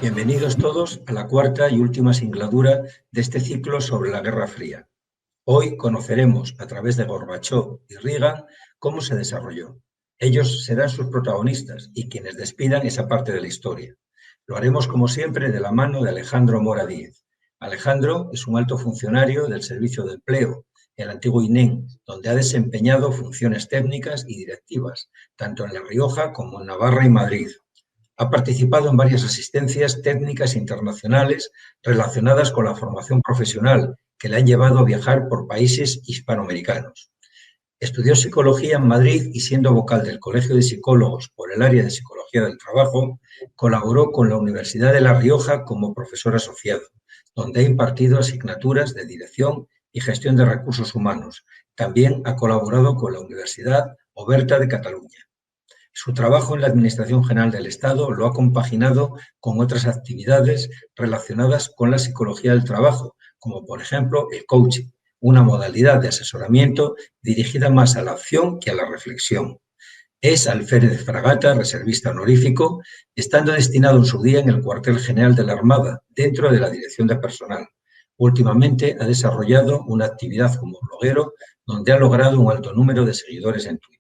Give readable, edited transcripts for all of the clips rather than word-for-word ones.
Bienvenidos todos a la cuarta y última singladura de este ciclo sobre la Guerra Fría. Hoy conoceremos, a través de Gorbachov y Reagan, cómo se desarrolló. Ellos serán sus protagonistas y quienes despidan esa parte de la historia. Lo haremos, como siempre, de la mano de Alejandro Mora Díez. Alejandro es un alto funcionario del Servicio de Empleo, el antiguo INEM, donde ha desempeñado funciones técnicas y directivas, tanto en La Rioja como en Navarra y Madrid. Ha participado en varias asistencias técnicas internacionales relacionadas con la formación profesional que le han llevado a viajar por países hispanoamericanos. Estudió psicología en Madrid y, siendo vocal del Colegio de Psicólogos por el área de Psicología del Trabajo, colaboró con la Universidad de La Rioja como profesor asociado, donde ha impartido asignaturas de dirección y gestión de recursos humanos. También ha colaborado con la Universidad Oberta de Cataluña. Su trabajo en la Administración General del Estado lo ha compaginado con otras actividades relacionadas con la psicología del trabajo, como por ejemplo el coaching, una modalidad de asesoramiento dirigida más a la acción que a la reflexión. Es alférez de fragata, reservista honorífico, estando destinado en su día en el cuartel general de la Armada, dentro de la Dirección de Personal. Últimamente ha desarrollado una actividad como bloguero, donde ha logrado un alto número de seguidores en Twitter.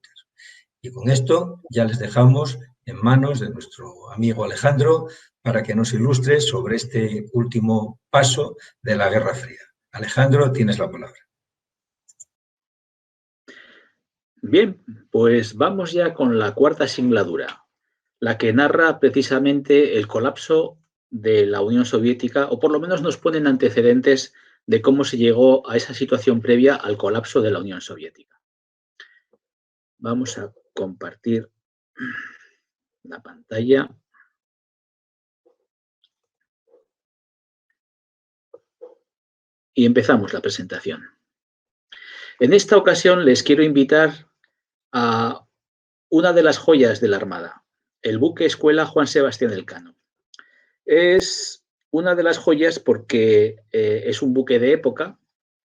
Y con esto ya les dejamos en manos de nuestro amigo Alejandro para que nos ilustre sobre este último paso de la Guerra Fría. Alejandro, tienes la palabra. Bien, pues vamos ya con la cuarta singladura, la que narra precisamente el colapso de la Unión Soviética, o por lo menos nos ponen antecedentes de cómo se llegó a esa situación previa al colapso de la Unión Soviética. Vamos a compartir la pantalla. Y empezamos la presentación. En esta ocasión les quiero invitar a una de las joyas de la Armada, el buque escuela Juan Sebastián Elcano. Es una de las joyas porque es un buque de época,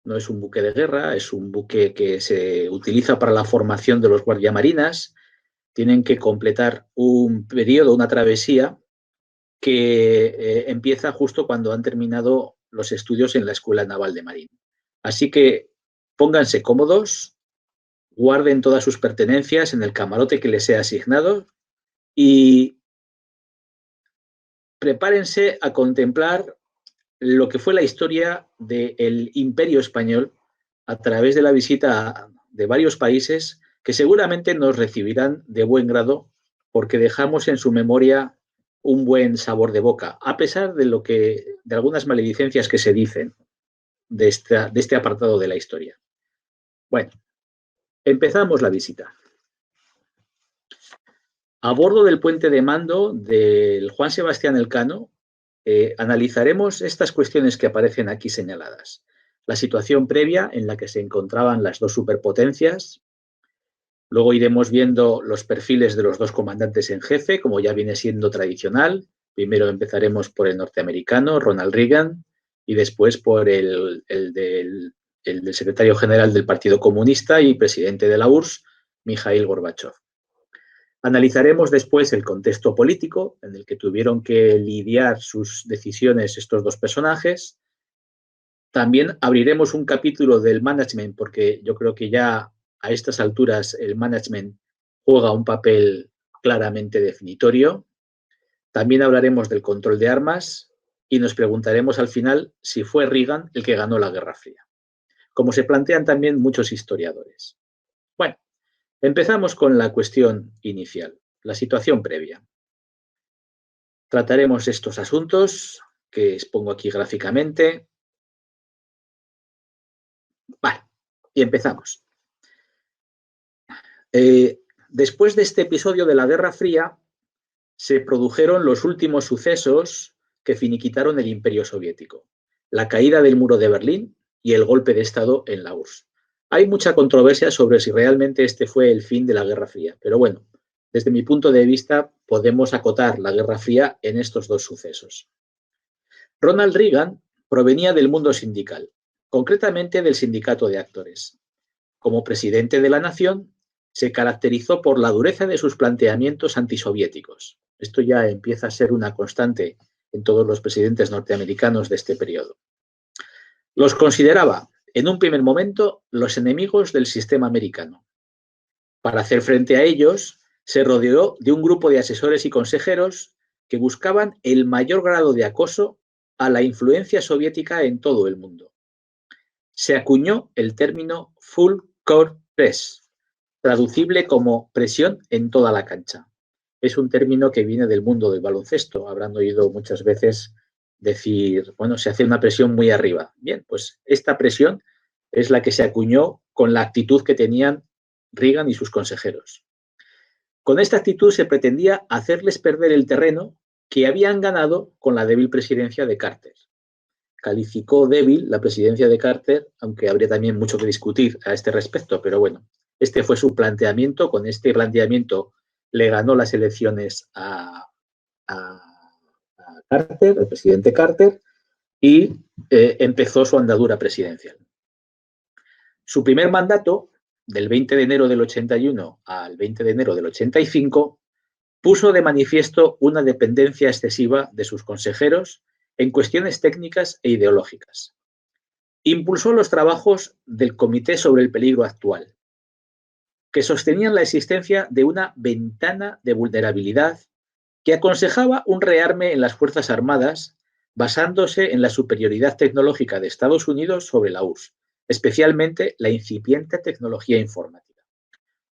no es un buque de guerra, es un buque que se utiliza para la formación de los guardiamarinas. Tienen que completar un periodo, una travesía que empieza justo cuando han terminado los estudios en la Escuela Naval de Marina. Así que pónganse cómodos, guarden todas sus pertenencias en el camarote que les sea asignado y prepárense a contemplar lo que fue la historia del Imperio Español a través de la visita de varios países que seguramente nos recibirán de buen grado porque dejamos en su memoria un buen sabor de boca, a pesar de algunas maledicencias que se dicen de este apartado de la historia. Bueno, empezamos la visita. A bordo del puente de mando del Juan Sebastián Elcano, analizaremos estas cuestiones que aparecen aquí señaladas. La situación previa en la que se encontraban las dos superpotencias. Luego iremos viendo los perfiles de los dos comandantes en jefe, como ya viene siendo tradicional. Primero empezaremos por el norteamericano, Ronald Reagan, y después por el del secretario general del Partido Comunista y presidente de la URSS, Mikhail Gorbachov. Analizaremos después el contexto político en el que tuvieron que lidiar sus decisiones estos dos personajes. También abriremos un capítulo del management, porque yo creo que ya a estas alturas el management juega un papel claramente definitorio. También hablaremos del control de armas y nos preguntaremos al final si fue Reagan el que ganó la Guerra Fría, como se plantean también muchos historiadores. Bueno, empezamos con la cuestión inicial, la situación previa. Trataremos estos asuntos que expongo aquí gráficamente. Vale, y empezamos. Después de este episodio de la Guerra Fría, se produjeron los últimos sucesos que finiquitaron el Imperio Soviético, la caída del muro de Berlín y el golpe de Estado en la URSS. Hay mucha controversia sobre si realmente este fue el fin de la Guerra Fría, pero bueno, desde mi punto de vista podemos acotar la Guerra Fría en estos dos sucesos. Ronald Reagan provenía del mundo sindical, concretamente del sindicato de actores. Como presidente de la nación, se caracterizó por la dureza de sus planteamientos antisoviéticos. Esto ya empieza a ser una constante en todos los presidentes norteamericanos de este periodo. Los consideraba, en un primer momento, los enemigos del sistema americano. Para hacer frente a ellos, se rodeó de un grupo de asesores y consejeros que buscaban el mayor grado de acoso a la influencia soviética en todo el mundo. Se acuñó el término Full Court Press, traducible como presión en toda la cancha. Es un término que viene del mundo del baloncesto. Habrán oído muchas veces decir, bueno, se hace una presión muy arriba. Bien, pues esta presión es la que se acuñó con la actitud que tenían Reagan y sus consejeros. Con esta actitud se pretendía hacerles perder el terreno que habían ganado con la débil presidencia de Carter. Calificó débil la presidencia de Carter, aunque habría también mucho que discutir a este respecto, pero bueno, este fue su planteamiento. Con este planteamiento le ganó las elecciones a Carter, el presidente Carter, y empezó su andadura presidencial. Su primer mandato, del 20 de enero del 81 al 20 de enero del 85, puso de manifiesto una dependencia excesiva de sus consejeros en cuestiones técnicas e ideológicas. Impulsó los trabajos del Comité sobre el Peligro Actual, que sostenían la existencia de una ventana de vulnerabilidad que aconsejaba un rearme en las Fuerzas Armadas basándose en la superioridad tecnológica de Estados Unidos sobre la URSS, especialmente la incipiente tecnología informática.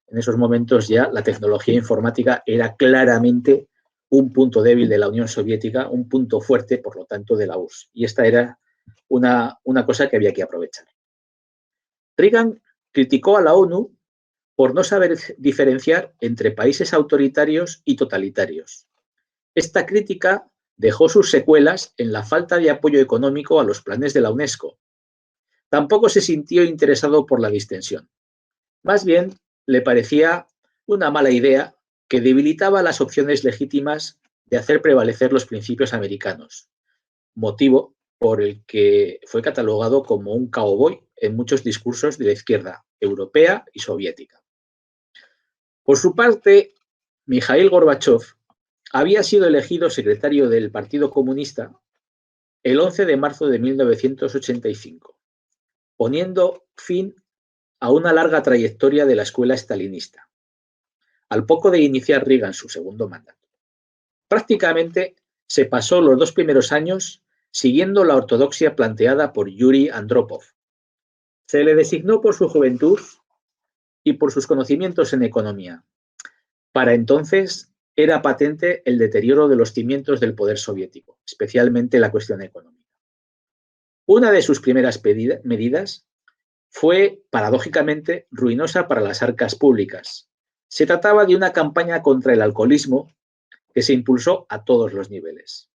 En esos momentos ya la tecnología informática era claramente un punto débil de la Unión Soviética, un punto fuerte, por lo tanto, de la URSS. Y esta era una cosa que había que aprovechar. Reagan criticó a la ONU por no saber diferenciar entre países autoritarios y totalitarios. Esta crítica dejó sus secuelas en la falta de apoyo económico a los planes de la UNESCO. Tampoco se sintió interesado por la distensión. Más bien, le parecía una mala idea que debilitaba las opciones legítimas de hacer prevalecer los principios americanos, motivo por el que fue catalogado como un cowboy en muchos discursos de la izquierda europea y soviética. Por su parte, Mikhail Gorbachov había sido elegido secretario del Partido Comunista el 11 de marzo de 1985, poniendo fin a una larga trayectoria de la escuela stalinista, al poco de iniciar Reagan su segundo mandato. Prácticamente se pasó los 2 primeros años siguiendo la ortodoxia planteada por Yuri Andropov. Se le designó por su juventud y por sus conocimientos en economía. Para entonces era patente el deterioro de los cimientos del poder soviético, especialmente la cuestión económica. Una de sus primeras medidas fue, paradójicamente, ruinosa para las arcas públicas. Se trataba de una campaña contra el alcoholismo que se impulsó a todos los niveles.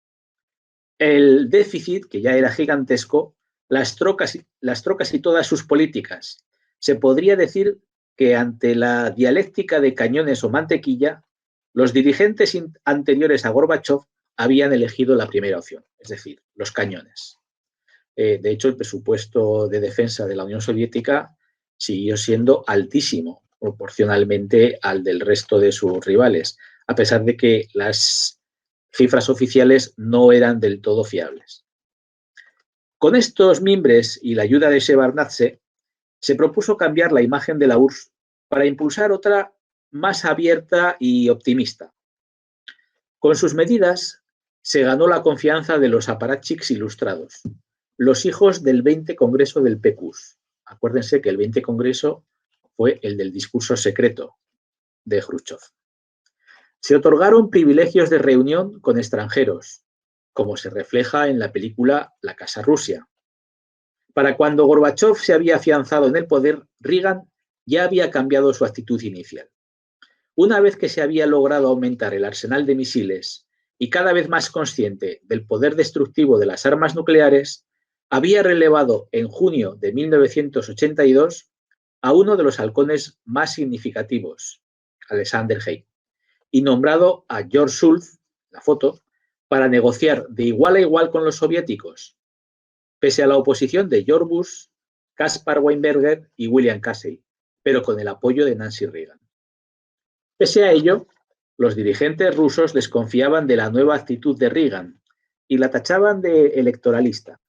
El déficit, que ya era gigantesco, lastró casi todas sus políticas. Se podría decir que ante la dialéctica de cañones o mantequilla, los dirigentes anteriores a Gorbachov habían elegido la primera opción, es decir, los cañones. De hecho, el presupuesto de defensa de la Unión Soviética siguió siendo altísimo, proporcionalmente al del resto de sus rivales, a pesar de que las cifras oficiales no eran del todo fiables. Con estos mimbres y la ayuda de Shevardnadze, se propuso cambiar la imagen de la URSS para impulsar otra más abierta y optimista. Con sus medidas se ganó la confianza de los apparatchiks ilustrados, los hijos del 20 Congreso del PQS. Acuérdense que el 20 Congreso fue el del discurso secreto de Khrushchev. Se otorgaron privilegios de reunión con extranjeros, como se refleja en la película La Casa Rusia. Para cuando Gorbachov se había afianzado en el poder, Reagan ya había cambiado su actitud inicial. Una vez que se había logrado aumentar el arsenal de misiles y cada vez más consciente del poder destructivo de las armas nucleares, había relevado en junio de 1982 a uno de los halcones más significativos, Alexander Haig, y nombrado a George Shultz, la foto, para negociar de igual a igual con los soviéticos, pese a la oposición de George Bush, Caspar Weinberger y William Casey, pero con el apoyo de Nancy Reagan. Pese a ello, los dirigentes rusos desconfiaban de la nueva actitud de Reagan, y la tachaban de electoralista.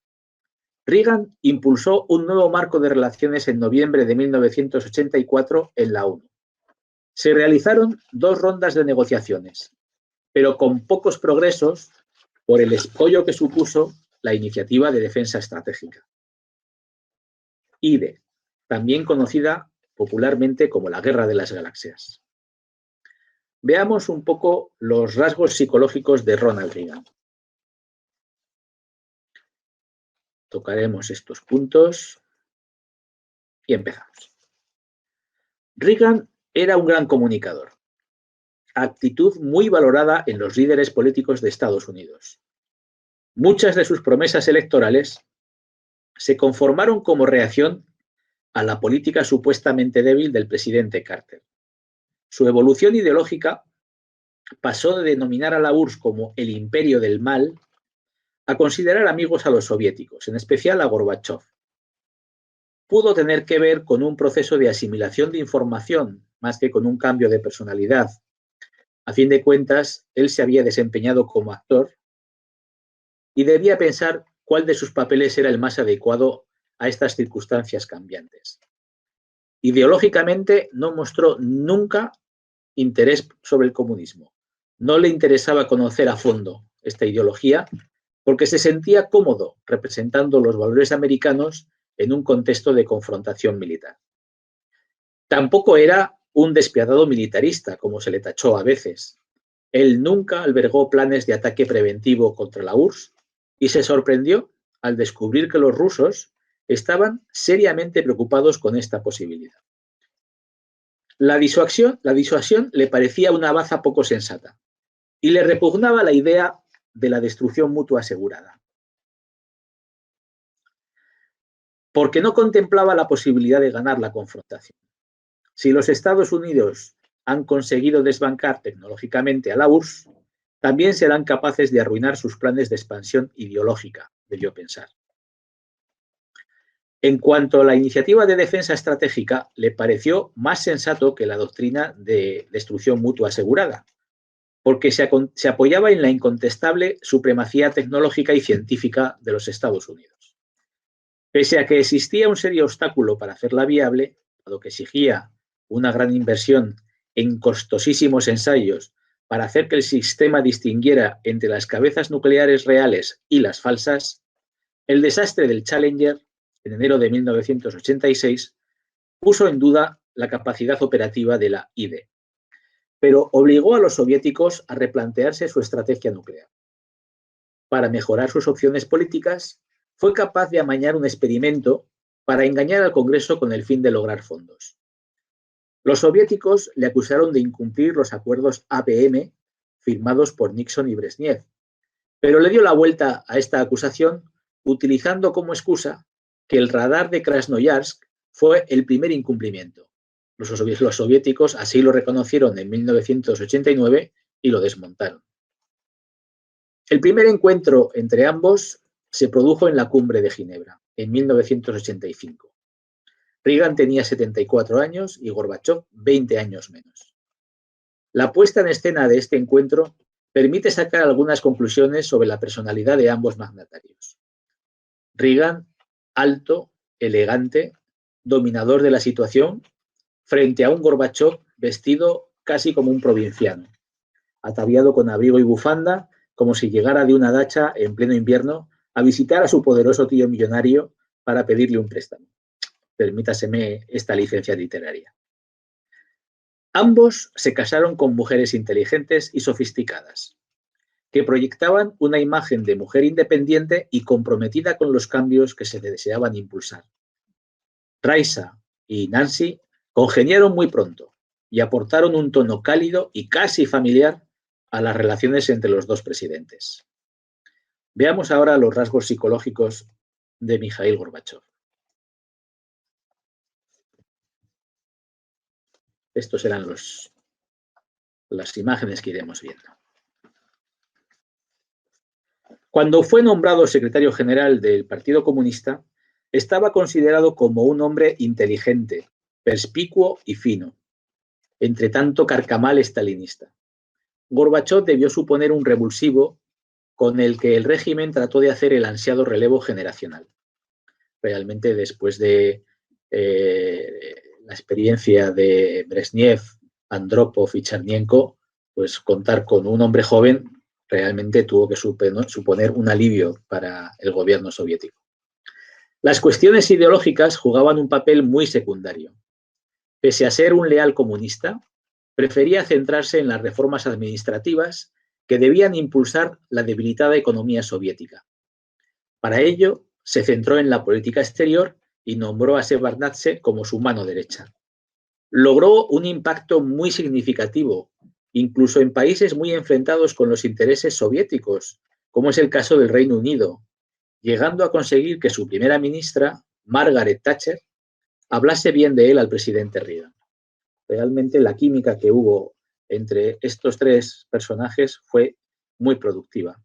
Reagan impulsó un nuevo marco de relaciones en noviembre de 1984 en la ONU. Se realizaron 2 rondas de negociaciones, pero con pocos progresos por el escollo que supuso la Iniciativa de Defensa Estratégica. IDE, también conocida popularmente como la Guerra de las Galaxias. Veamos un poco los rasgos psicológicos de Ronald Reagan. Tocaremos estos puntos y empezamos. Reagan era un gran comunicador, actitud muy valorada en los líderes políticos de Estados Unidos. Muchas de sus promesas electorales se conformaron como reacción a la política supuestamente débil del presidente Carter. Su evolución ideológica pasó de denominar a la URSS como el imperio del mal a considerar amigos a los soviéticos, en especial a Gorbachov. Pudo tener que ver con un proceso de asimilación de información más que con un cambio de personalidad. A fin de cuentas, él se había desempeñado como actor y debía pensar cuál de sus papeles era el más adecuado a estas circunstancias cambiantes. Ideológicamente no mostró nunca interés sobre el comunismo. No le interesaba conocer a fondo esta ideología porque se sentía cómodo representando los valores americanos en un contexto de confrontación militar. Tampoco era un despiadado militarista, como se le tachó a veces. Él nunca albergó planes de ataque preventivo contra la URSS y se sorprendió al descubrir que los rusos estaban seriamente preocupados con esta posibilidad. La disuasión le parecía una baza poco sensata y le repugnaba la idea de la destrucción mutua asegurada. Porque no contemplaba la posibilidad de ganar la confrontación. Si los Estados Unidos han conseguido desbancar tecnológicamente a la URSS, también serán capaces de arruinar sus planes de expansión ideológica, debió pensar. En cuanto a la iniciativa de defensa estratégica, le pareció más sensato que la doctrina de destrucción mutua asegurada, porque se apoyaba en la incontestable supremacía tecnológica y científica de los Estados Unidos. Pese a que existía un serio obstáculo para hacerla viable, dado que exigía una gran inversión en costosísimos ensayos para hacer que el sistema distinguiera entre las cabezas nucleares reales y las falsas, el desastre del Challenger, en enero de 1986, puso en duda la capacidad operativa de la IDE, pero obligó a los soviéticos a replantearse su estrategia nuclear. Para mejorar sus opciones políticas, fue capaz de amañar un experimento para engañar al Congreso con el fin de lograr fondos. Los soviéticos le acusaron de incumplir los acuerdos ABM firmados por Nixon y Brezhnev, pero le dio la vuelta a esta acusación utilizando como excusa que el radar de Krasnoyarsk fue el primer incumplimiento. Los soviéticos así lo reconocieron en 1989 y lo desmontaron. El primer encuentro entre ambos se produjo en la Cumbre de Ginebra, en 1985. Reagan tenía 74 años y Gorbachov 20 años menos. La puesta en escena de este encuentro permite sacar algunas conclusiones sobre la personalidad de ambos mandatarios. Reagan, alto, elegante, dominador de la situación, frente a un Gorbachov vestido casi como un provinciano, ataviado con abrigo y bufanda, como si llegara de una dacha en pleno invierno a visitar a su poderoso tío millonario para pedirle un préstamo. Permítaseme esta licencia literaria. Ambos se casaron con mujeres inteligentes y sofisticadas, que proyectaban una imagen de mujer independiente y comprometida con los cambios que se deseaban impulsar. Raisa y Nancy congeniaron muy pronto y aportaron un tono cálido y casi familiar a las relaciones entre los dos presidentes. Veamos ahora los rasgos psicológicos de Mikhail Gorbachov. Estos serán las imágenes que iremos viendo. Cuando fue nombrado secretario general del Partido Comunista, estaba considerado como un hombre inteligente, perspicuo y fino, entre tanto carcamal estalinista. Gorbachov debió suponer un revulsivo con el que el régimen trató de hacer el ansiado relevo generacional. Realmente, después de la experiencia de Brezhnev, Andropov y Chernenko, pues contar con un hombre joven realmente tuvo que suponer un alivio para el gobierno soviético. Las cuestiones ideológicas jugaban un papel muy secundario. Pese a ser un leal comunista, prefería centrarse en las reformas administrativas que debían impulsar la debilitada economía soviética. Para ello, se centró en la política exterior y nombró a Shevardnadze como su mano derecha. Logró un impacto muy significativo, incluso en países muy enfrentados con los intereses soviéticos, como es el caso del Reino Unido, llegando a conseguir que su primera ministra, Margaret Thatcher, hablase bien de él al presidente Reagan. Realmente la química que hubo entre estos tres personajes fue muy productiva.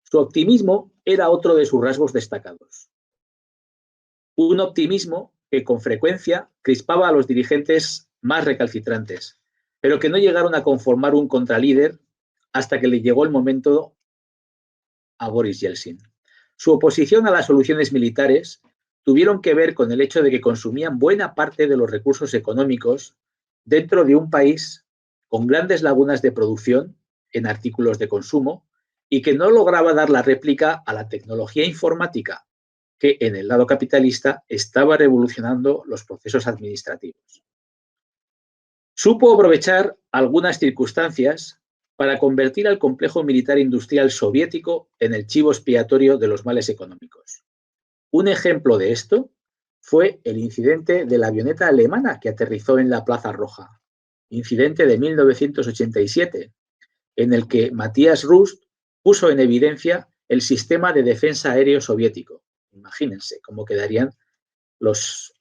Su optimismo era otro de sus rasgos destacados. Un optimismo que con frecuencia crispaba a los dirigentes más recalcitrantes, pero que no llegaron a conformar un contralíder hasta que le llegó el momento a Boris Yeltsin. Su oposición a las soluciones militares tuvieron que ver con el hecho de que consumían buena parte de los recursos económicos dentro de un país con grandes lagunas de producción en artículos de consumo y que no lograba dar la réplica a la tecnología informática que en el lado capitalista estaba revolucionando los procesos administrativos. Supo aprovechar algunas circunstancias para convertir al complejo militar industrial soviético en el chivo expiatorio de los males económicos. Un ejemplo de esto fue el incidente de la avioneta alemana que aterrizó en la Plaza Roja, incidente de 1987, en el que Matías Rust puso en evidencia el sistema de defensa aéreo soviético. Imagínense cómo quedarían los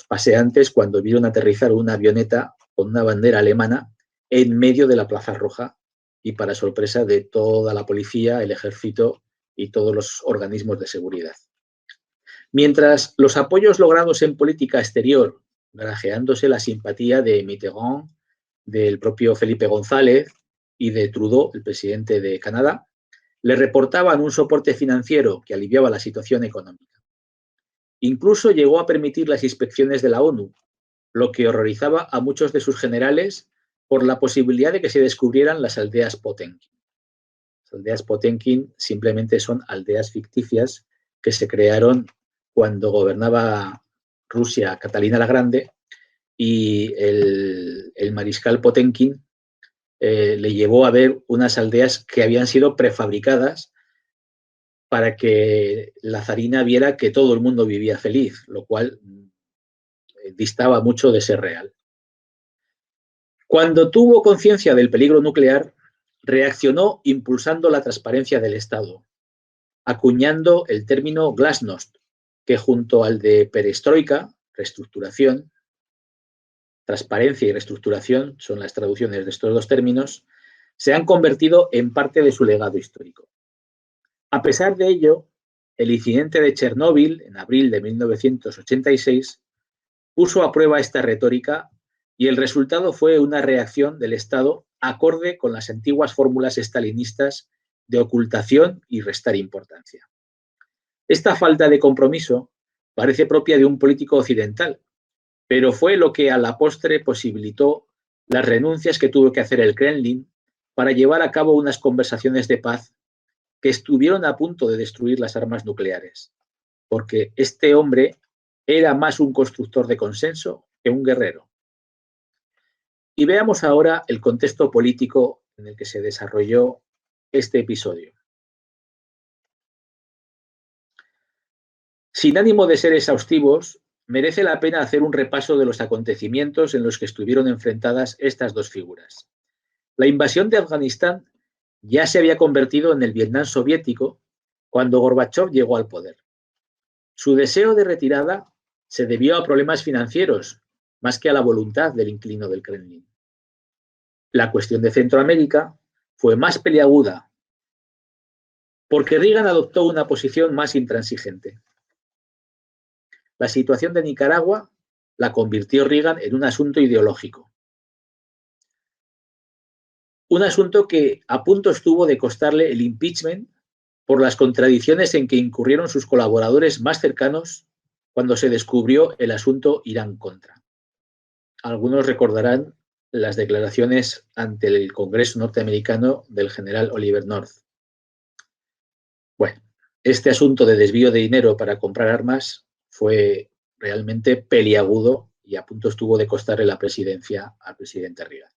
paseantes cuando vieron aterrizar una avioneta con una bandera alemana en medio de la Plaza Roja y para sorpresa de toda la policía, el ejército y todos los organismos de seguridad. Mientras los apoyos logrados en política exterior, granjeándose la simpatía de Mitterrand, del propio Felipe González y de Trudeau, el presidente de Canadá, le reportaban un soporte financiero que aliviaba la situación económica. Incluso llegó a permitir las inspecciones de la ONU, lo que horrorizaba a muchos de sus generales por la posibilidad de que se descubrieran las aldeas Potemkin. Las aldeas Potemkin simplemente son aldeas ficticias que se crearon cuando gobernaba Rusia Catalina la Grande y el mariscal Potemkin le llevó a ver unas aldeas que habían sido prefabricadas para que la zarina viera que todo el mundo vivía feliz, lo cual distaba mucho de ser real. Cuando tuvo conciencia del peligro nuclear, reaccionó impulsando la transparencia del Estado, acuñando el término glasnost, que junto al de perestroika, reestructuración, transparencia y reestructuración, son las traducciones de estos dos términos, se han convertido en parte de su legado histórico. A pesar de ello, el incidente de Chernóbil, en abril de 1986, puso a prueba esta retórica y el resultado fue una reacción del Estado acorde con las antiguas fórmulas estalinistas de ocultación y restar importancia. Esta falta de compromiso parece propia de un político occidental, pero fue lo que a la postre posibilitó las renuncias que tuvo que hacer el Kremlin para llevar a cabo unas conversaciones de paz que estuvieron a punto de destruir las armas nucleares, porque este hombre era más un constructor de consenso que un guerrero. Y veamos ahora el contexto político en el que se desarrolló este episodio. Sin ánimo de ser exhaustivos, merece la pena hacer un repaso de los acontecimientos en los que estuvieron enfrentadas estas dos figuras. La invasión de Afganistán ya se había convertido en el Vietnam soviético cuando Gorbachov llegó al poder. Su deseo de retirada se debió a problemas financieros, más que a la voluntad del inquilino del Kremlin. La cuestión de Centroamérica fue más peliaguda porque Reagan adoptó una posición más intransigente. La situación de Nicaragua la convirtió Reagan en un asunto ideológico. Un asunto que a punto estuvo de costarle el impeachment por las contradicciones en que incurrieron sus colaboradores más cercanos cuando se descubrió el asunto Irán-Contra. Algunos recordarán las declaraciones ante el Congreso norteamericano del general Oliver North. Bueno, este asunto de desvío de dinero para comprar armas fue realmente peliagudo y a punto estuvo de costarle la presidencia al presidente Reagan.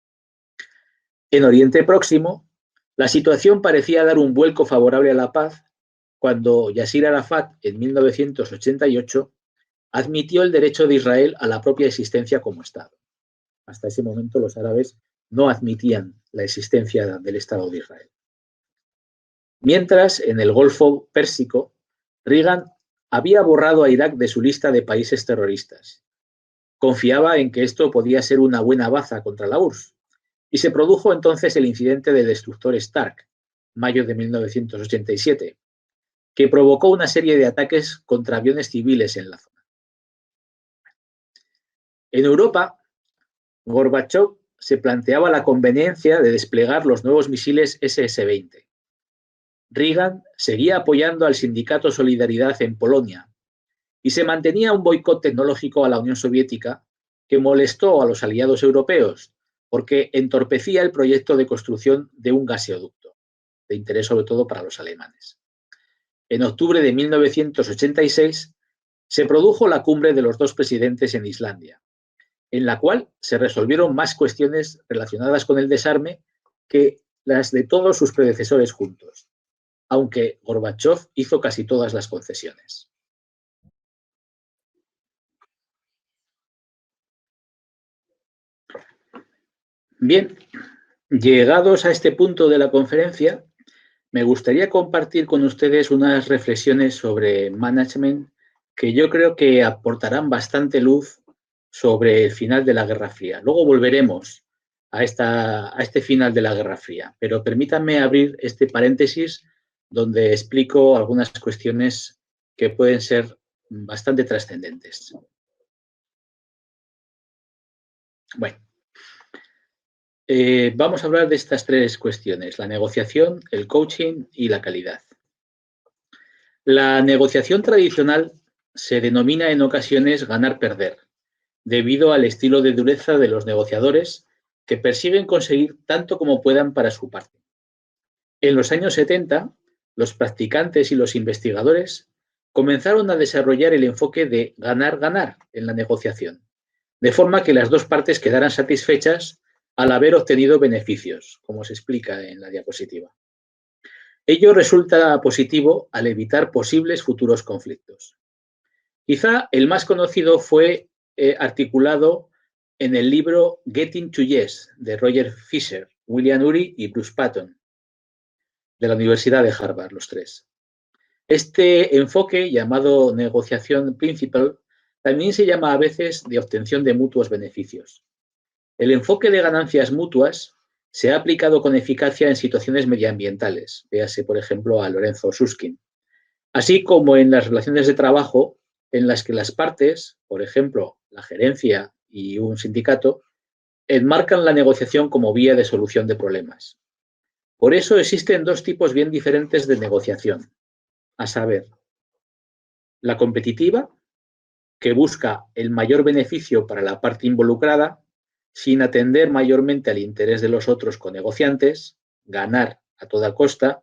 En Oriente Próximo, la situación parecía dar un vuelco favorable a la paz cuando Yasir Arafat, en 1988, admitió el derecho de Israel a la propia existencia como Estado. Hasta ese momento los árabes no admitían la existencia del Estado de Israel. Mientras, en el Golfo Pérsico, Reagan había borrado a Irak de su lista de países terroristas. Confiaba en que esto podía ser una buena baza contra la URSS, y se produjo entonces el incidente del destructor Stark, mayo de 1987, que provocó una serie de ataques contra aviones civiles en la zona. En Europa, Gorbachov se planteaba la conveniencia de desplegar los nuevos misiles SS-20. Reagan seguía apoyando al sindicato Solidaridad en Polonia y se mantenía un boicot tecnológico a la Unión Soviética que molestó a los aliados europeos porque entorpecía el proyecto de construcción de un gaseoducto, de interés sobre todo para los alemanes. En octubre de 1986 se produjo la cumbre de los dos presidentes en Islandia, en la cual se resolvieron más cuestiones relacionadas con el desarme que las de todos sus predecesores juntos, aunque Gorbachov hizo casi todas las concesiones. Bien, llegados a este punto de la conferencia, me gustaría compartir con ustedes unas reflexiones sobre management que yo creo que aportarán bastante luz sobre el final de la Guerra Fría. Luego volveremos a este final de la Guerra Fría, pero permítanme abrir este paréntesis donde explico algunas cuestiones que pueden ser bastante trascendentes. Bueno, vamos a hablar de estas tres cuestiones: la negociación, el coaching y la calidad. La negociación tradicional se denomina en ocasiones ganar-perder, debido al estilo de dureza de los negociadores que persiguen conseguir tanto como puedan para su parte. En los años 70, los practicantes y los investigadores comenzaron a desarrollar el enfoque de ganar-ganar en la negociación, de forma que las dos partes quedaran satisfechas al haber obtenido beneficios, como se explica en la diapositiva. Ello resulta positivo al evitar posibles futuros conflictos. Quizá el más conocido fue articulado en el libro Getting to Yes de Roger Fisher, William Ury y Bruce Patton, de la Universidad de Harvard, los tres. Este enfoque, llamado negociación principle, también se llama a veces de obtención de mutuos beneficios. El enfoque de ganancias mutuas se ha aplicado con eficacia en situaciones medioambientales, véase por ejemplo a Lorenzo Susskind, así como en las relaciones de trabajo en las que las partes, por ejemplo la gerencia y un sindicato, enmarcan la negociación como vía de solución de problemas. Por eso existen dos tipos bien diferentes de negociación, a saber, la competitiva, que busca el mayor beneficio para la parte involucrada, sin atender mayormente al interés de los otros conegociantes, ganar a toda costa,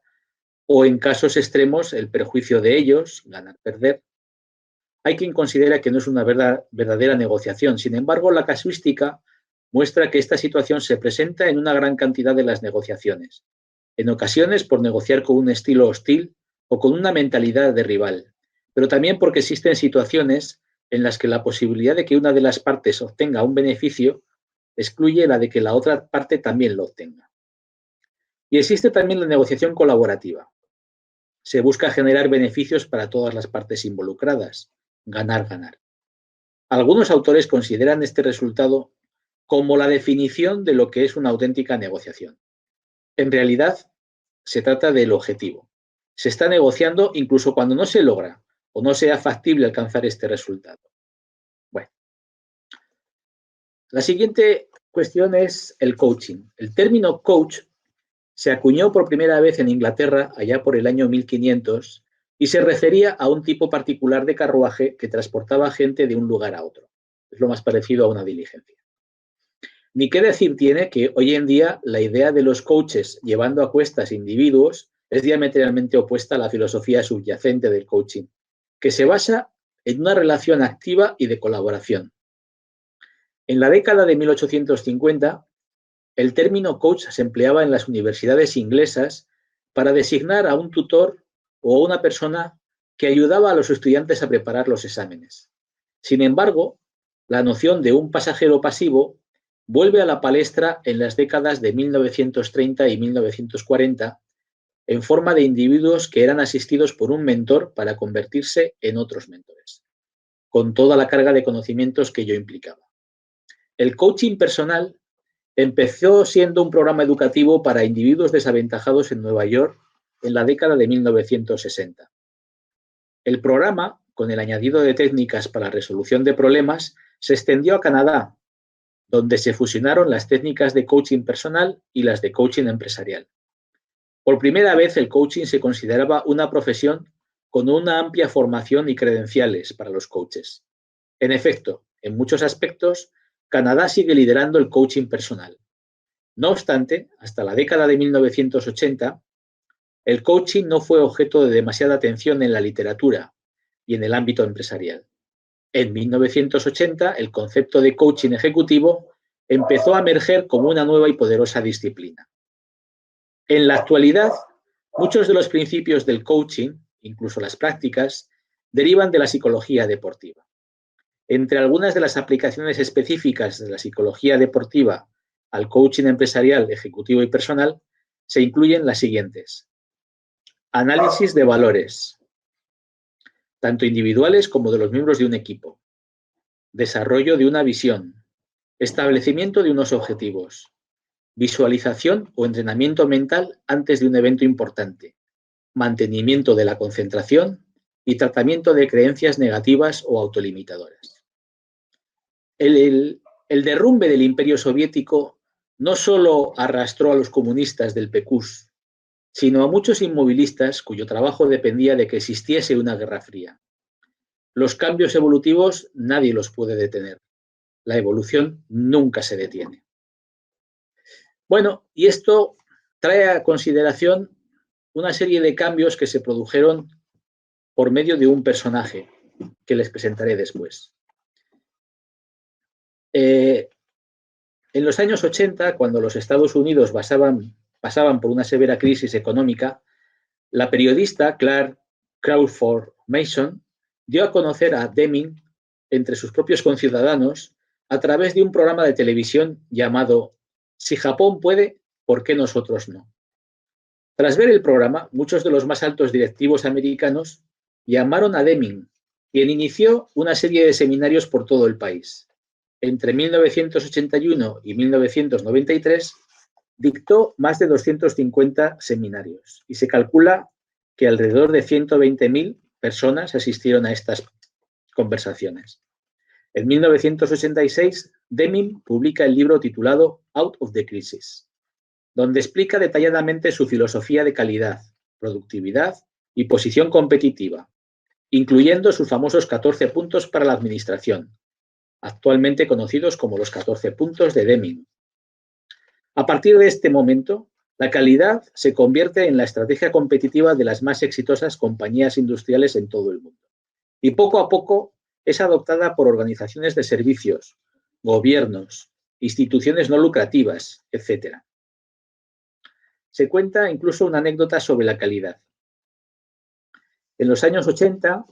o en casos extremos el perjuicio de ellos, ganar-perder. Hay quien considera que no es una verdadera negociación. Sin embargo, la casuística muestra que esta situación se presenta en una gran cantidad de las negociaciones, en ocasiones por negociar con un estilo hostil o con una mentalidad de rival, pero también porque existen situaciones en las que la posibilidad de que una de las partes obtenga un beneficio excluye la de que la otra parte también lo obtenga. Y existe también la negociación colaborativa. Se busca generar beneficios para todas las partes involucradas, ganar-ganar. Algunos autores consideran este resultado como la definición de lo que es una auténtica negociación. En realidad, se trata del objetivo. Se está negociando incluso cuando no se logra o no sea factible alcanzar este resultado. Bueno, la siguiente cuestión es el coaching. El término coach se acuñó por primera vez en Inglaterra allá por el año 1500 y se refería a un tipo particular de carruaje que transportaba gente de un lugar a otro. Es lo más parecido a una diligencia. Ni qué decir tiene que hoy en día la idea de los coaches llevando a cuestas individuos es diametralmente opuesta a la filosofía subyacente del coaching, que se basa en una relación activa y de colaboración. En la década de 1850, el término coach se empleaba en las universidades inglesas para designar a un tutor o a una persona que ayudaba a los estudiantes a preparar los exámenes. Sin embargo, la noción de un pasajero pasivo vuelve a la palestra en las décadas de 1930 y 1940 en forma de individuos que eran asistidos por un mentor para convertirse en otros mentores, con toda la carga de conocimientos que ello implicaba. El coaching personal empezó siendo un programa educativo para individuos desaventajados en Nueva York en la década de 1960. El programa, con el añadido de técnicas para la resolución de problemas, se extendió a Canadá, donde se fusionaron las técnicas de coaching personal y las de coaching empresarial. Por primera vez, el coaching se consideraba una profesión con una amplia formación y credenciales para los coaches. En efecto, en muchos aspectos, Canadá sigue liderando el coaching personal. No obstante, hasta la década de 1980, el coaching no fue objeto de demasiada atención en la literatura y en el ámbito empresarial. En 1980, el concepto de coaching ejecutivo empezó a emerger como una nueva y poderosa disciplina. En la actualidad, muchos de los principios del coaching, incluso las prácticas, derivan de la psicología deportiva. Entre algunas de las aplicaciones específicas de la psicología deportiva al coaching empresarial, ejecutivo y personal, se incluyen las siguientes. Análisis de valores, tanto individuales como de los miembros de un equipo. Desarrollo de una visión. Establecimiento de unos objetivos. Visualización o entrenamiento mental antes de un evento importante. Mantenimiento de la concentración y tratamiento de creencias negativas o autolimitadoras. El derrumbe del Imperio Soviético no solo arrastró a los comunistas del PQS, sino a muchos inmovilistas cuyo trabajo dependía de que existiese una guerra fría. Los cambios evolutivos nadie los puede detener. La evolución nunca se detiene. Bueno, y esto trae a consideración una serie de cambios que se produjeron por medio de un personaje que les presentaré después. En los años 80, cuando los Estados Unidos pasaban por una severa crisis económica, la periodista Clark Crawford Mason dio a conocer a Deming entre sus propios conciudadanos a través de un programa de televisión llamado Si Japón puede, ¿por qué nosotros no? Tras ver el programa, muchos de los más altos directivos americanos llamaron a Deming, quien inició una serie de seminarios por todo el país. Entre 1981 y 1993 dictó más de 250 seminarios y se calcula que alrededor de 120.000 personas asistieron a estas conversaciones. En 1986, Deming publica el libro titulado Out of the Crisis, donde explica detalladamente su filosofía de calidad, productividad y posición competitiva, incluyendo sus famosos 14 puntos para la administración, actualmente conocidos como los 14 puntos de Deming. A partir de este momento, la calidad se convierte en la estrategia competitiva de las más exitosas compañías industriales en todo el mundo. Y poco a poco es adoptada por organizaciones de servicios, gobiernos, instituciones no lucrativas, etc. Se cuenta incluso una anécdota sobre la calidad. En los años 80,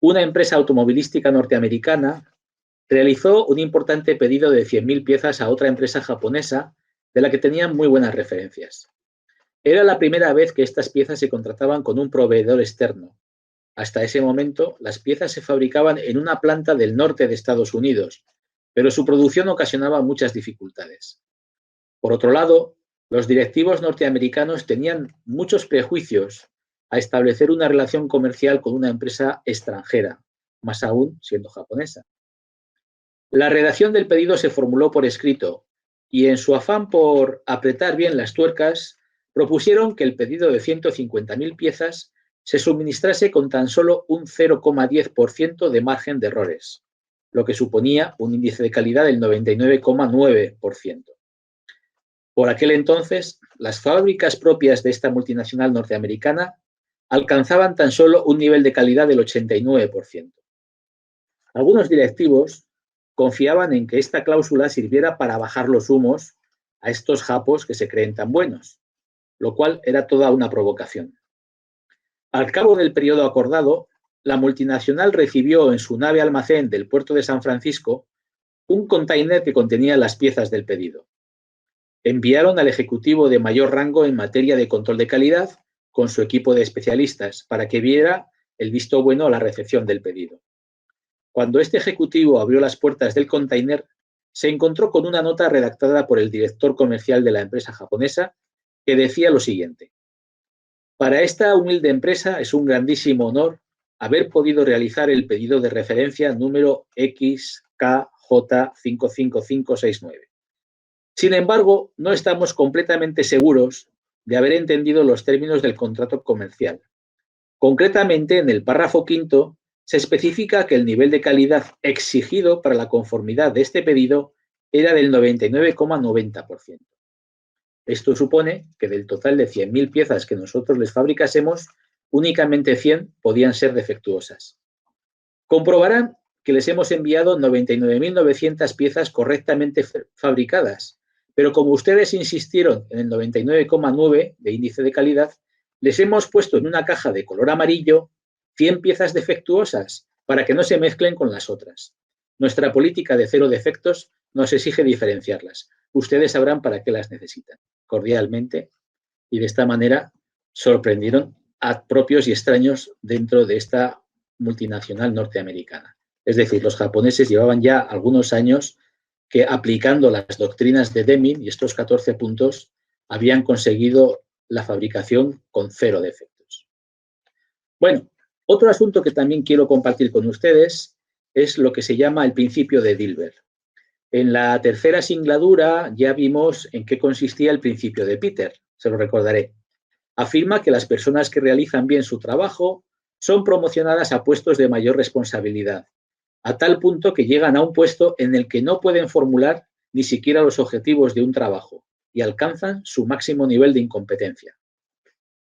una empresa automovilística norteamericana realizó un importante pedido de 100.000 piezas a otra empresa japonesa de la que tenían muy buenas referencias. Era la primera vez que estas piezas se contrataban con un proveedor externo. Hasta ese momento, las piezas se fabricaban en una planta del norte de Estados Unidos, pero su producción ocasionaba muchas dificultades. Por otro lado, los directivos norteamericanos tenían muchos prejuicios a establecer una relación comercial con una empresa extranjera, más aún siendo japonesa. La redacción del pedido se formuló por escrito y en su afán por apretar bien las tuercas, propusieron que el pedido de 150.000 piezas se suministrase con tan solo un 0,10% de margen de errores, lo que suponía un índice de calidad del 99,9%. Por aquel entonces, las fábricas propias de esta multinacional norteamericana alcanzaban tan solo un nivel de calidad del 89%. Algunos directivos confiaban en que esta cláusula sirviera para bajar los humos a estos japos que se creen tan buenos, lo cual era toda una provocación. Al cabo del periodo acordado, la multinacional recibió en su nave almacén del puerto de San Francisco un container que contenía las piezas del pedido. Enviaron al ejecutivo de mayor rango en materia de control de calidad con su equipo de especialistas para que viera el visto bueno a la recepción del pedido. Cuando este ejecutivo abrió las puertas del container, se encontró con una nota redactada por el director comercial de la empresa japonesa que decía lo siguiente: para esta humilde empresa es un grandísimo honor haber podido realizar el pedido de referencia número XKJ55569. Sin embargo, no estamos completamente seguros de haber entendido los términos del contrato comercial. Concretamente, en el párrafo quinto, se especifica que el nivel de calidad exigido para la conformidad de este pedido era del 99,90%. Esto supone que del total de 100.000 piezas que nosotros les fabricásemos, únicamente 100 podían ser defectuosas. Comprobarán que les hemos enviado 99.900 piezas correctamente fabricadas, pero como ustedes insistieron en el 99,9 de índice de calidad, les hemos puesto en una caja de color amarillo 100 piezas defectuosas para que no se mezclen con las otras. Nuestra política de 0 defectos nos exige diferenciarlas. Ustedes sabrán para qué las necesitan. Cordialmente, y de esta manera sorprendieron a propios y extraños dentro de esta multinacional norteamericana. Es decir, los japoneses llevaban ya algunos años que, aplicando las doctrinas de Deming y estos 14 puntos, habían conseguido la fabricación con 0 defectos. Bueno, otro asunto que también quiero compartir con ustedes es lo que se llama el principio de Dilbert. En la tercera singladura ya vimos en qué consistía el principio de Peter, se lo recordaré. Afirma que las personas que realizan bien su trabajo son promocionadas a puestos de mayor responsabilidad, a tal punto que llegan a un puesto en el que no pueden formular ni siquiera los objetivos de un trabajo y alcanzan su máximo nivel de incompetencia.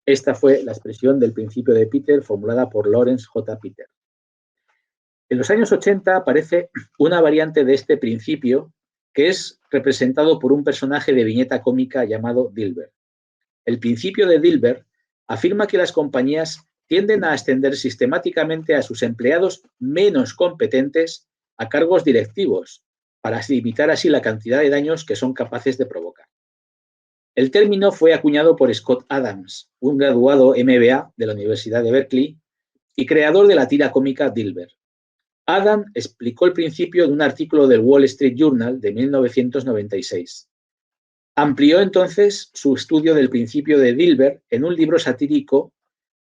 Esta fue la expresión del principio de Peter formulada por Lawrence J. Peter. En los años 80 aparece una variante de este principio que es representado por un personaje de viñeta cómica llamado Dilbert. El principio de Dilbert afirma que las compañías tienden a ascender sistemáticamente a sus empleados menos competentes a cargos directivos para limitar así la cantidad de daños que son capaces de provocar. El término fue acuñado por Scott Adams, un graduado MBA de la Universidad de Berkeley y creador de la tira cómica Dilbert. Adam explicó el principio en un artículo del Wall Street Journal de 1996. Amplió entonces su estudio del principio de Dilbert en un libro satírico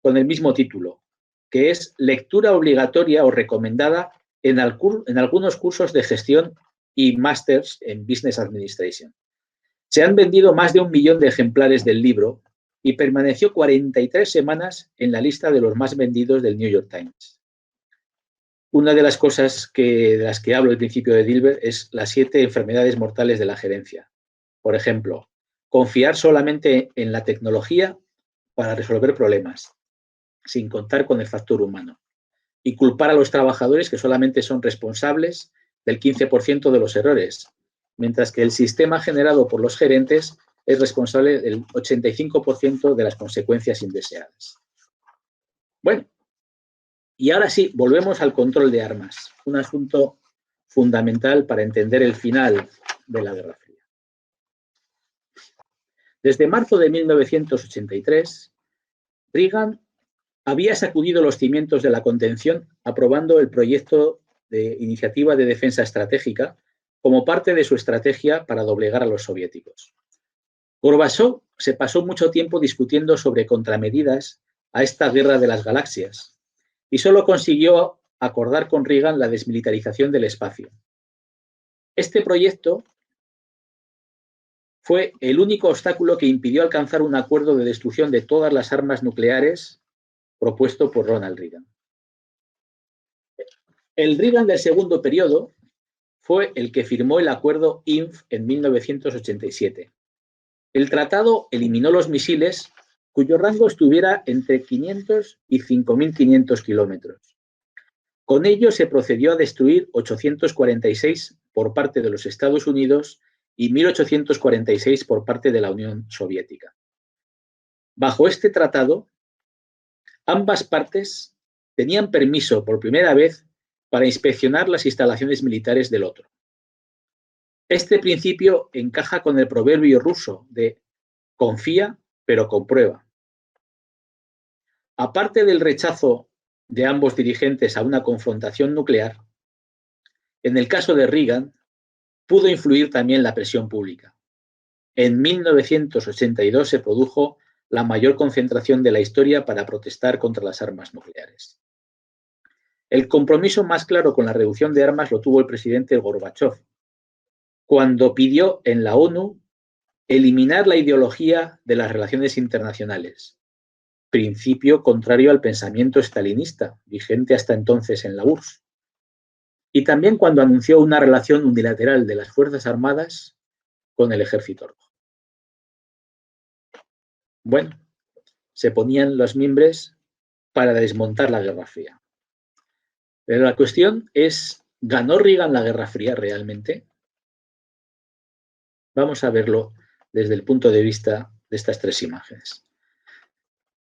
con el mismo título, que es lectura obligatoria o recomendada en algunos cursos de gestión y másters en Business Administration. Se han vendido más de 1 millón de ejemplares del libro y permaneció 43 semanas en la lista de los más vendidos del New York Times. Una de las cosas de las que hablo el principio de Dilbert es las 7 enfermedades mortales de la gerencia. Por ejemplo, confiar solamente en la tecnología para resolver problemas, sin contar con el factor humano, y culpar a los trabajadores que solamente son responsables del 15% de los errores, mientras que el sistema generado por los gerentes es responsable del 85% de las consecuencias indeseadas. Bueno, y ahora sí, volvemos al control de armas, un asunto fundamental para entender el final de la Guerra Fría. Desde marzo de 1983, Reagan había sacudido los cimientos de la contención aprobando el proyecto de Iniciativa de Defensa Estratégica como parte de su estrategia para doblegar a los soviéticos. Gorbachov se pasó mucho tiempo discutiendo sobre contramedidas a esta guerra de las galaxias y solo consiguió acordar con Reagan la desmilitarización del espacio. Este proyecto fue el único obstáculo que impidió alcanzar un acuerdo de destrucción de todas las armas nucleares propuesto por Ronald Reagan. El Reagan del segundo periodo fue el que firmó el acuerdo INF en 1987. El tratado eliminó los misiles cuyo rango estuviera entre 500 y 5.500 kilómetros. Con ello se procedió a destruir 846 por parte de los Estados Unidos y 1.846 por parte de la Unión Soviética. Bajo este tratado, ambas partes tenían permiso por primera vez para inspeccionar las instalaciones militares del otro. Este principio encaja con el proverbio ruso de confía, pero comprueba. Aparte del rechazo de ambos dirigentes a una confrontación nuclear, en el caso de Reagan, pudo influir también la presión pública. En 1982 se produjo la mayor concentración de la historia para protestar contra las armas nucleares. El compromiso más claro con la reducción de armas lo tuvo el presidente Gorbachov, cuando pidió en la ONU eliminar la ideología de las relaciones internacionales, principio contrario al pensamiento estalinista, vigente hasta entonces en la URSS. Y también cuando anunció una relación unilateral de las Fuerzas Armadas con el Ejército Rojo. Bueno, se ponían los mimbres para desmontar la Guerra Fría. Pero la cuestión es, ¿ganó Reagan la Guerra Fría realmente? Vamos a verlo desde el punto de vista de estas tres imágenes.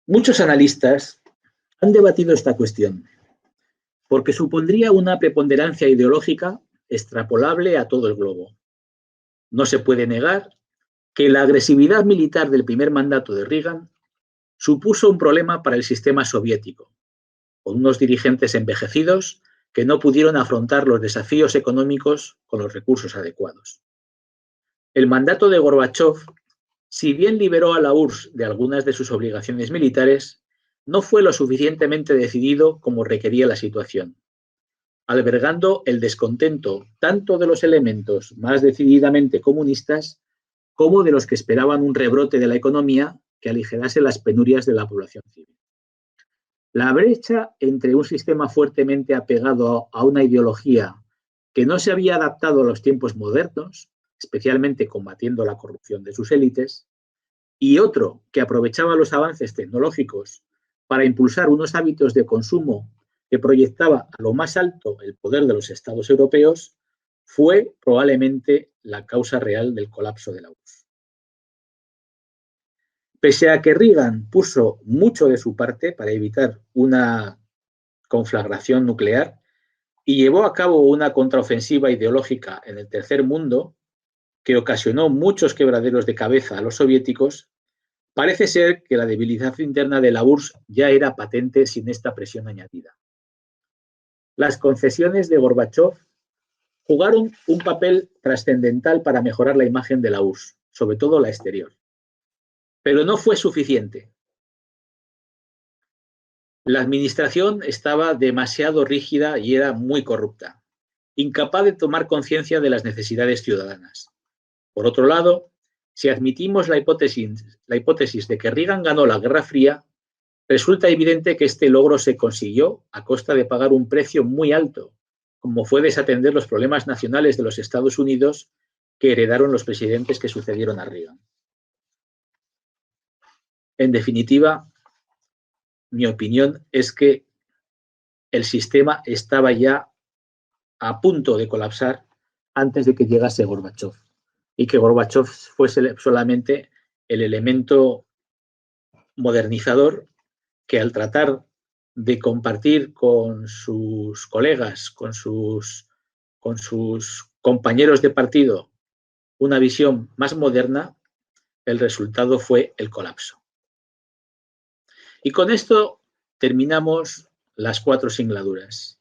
Muchos analistas han debatido esta cuestión, porque supondría una preponderancia ideológica extrapolable a todo el globo. No se puede negar que la agresividad militar del primer mandato de Reagan supuso un problema para el sistema soviético, con unos dirigentes envejecidos que no pudieron afrontar los desafíos económicos con los recursos adecuados. El mandato de Gorbachov, si bien liberó a la URSS de algunas de sus obligaciones militares, no fue lo suficientemente decidido como requería la situación, albergando el descontento tanto de los elementos más decididamente comunistas como de los que esperaban un rebrote de la economía que aligerase las penurias de la población civil. La brecha entre un sistema fuertemente apegado a una ideología que no se había adaptado a los tiempos modernos, especialmente combatiendo la corrupción de sus élites, y otro que aprovechaba los avances tecnológicos para impulsar unos hábitos de consumo que proyectaba a lo más alto el poder de los estados europeos, fue probablemente la causa real del colapso de la URSS. Pese a que Reagan puso mucho de su parte para evitar una conflagración nuclear y llevó a cabo una contraofensiva ideológica en el tercer mundo que ocasionó muchos quebraderos de cabeza a los soviéticos, parece ser que la debilidad interna de la URSS ya era patente sin esta presión añadida. Las concesiones de Gorbachov jugaron un papel trascendental para mejorar la imagen de la URSS, sobre todo la exterior. Pero no fue suficiente. La administración estaba demasiado rígida y era muy corrupta, incapaz de tomar conciencia de las necesidades ciudadanas. Por otro lado, si admitimos la hipótesis de que Reagan ganó la Guerra Fría, resulta evidente que este logro se consiguió a costa de pagar un precio muy alto, como fue desatender los problemas nacionales de los Estados Unidos que heredaron los presidentes que sucedieron a Reagan. En definitiva, mi opinión es que el sistema estaba ya a punto de colapsar antes de que llegase Gorbachov, y que Gorbachov fuese solamente el elemento modernizador que al tratar de compartir con sus colegas, con sus compañeros de partido, una visión más moderna, el resultado fue el colapso. Y con esto terminamos las 4 singladuras.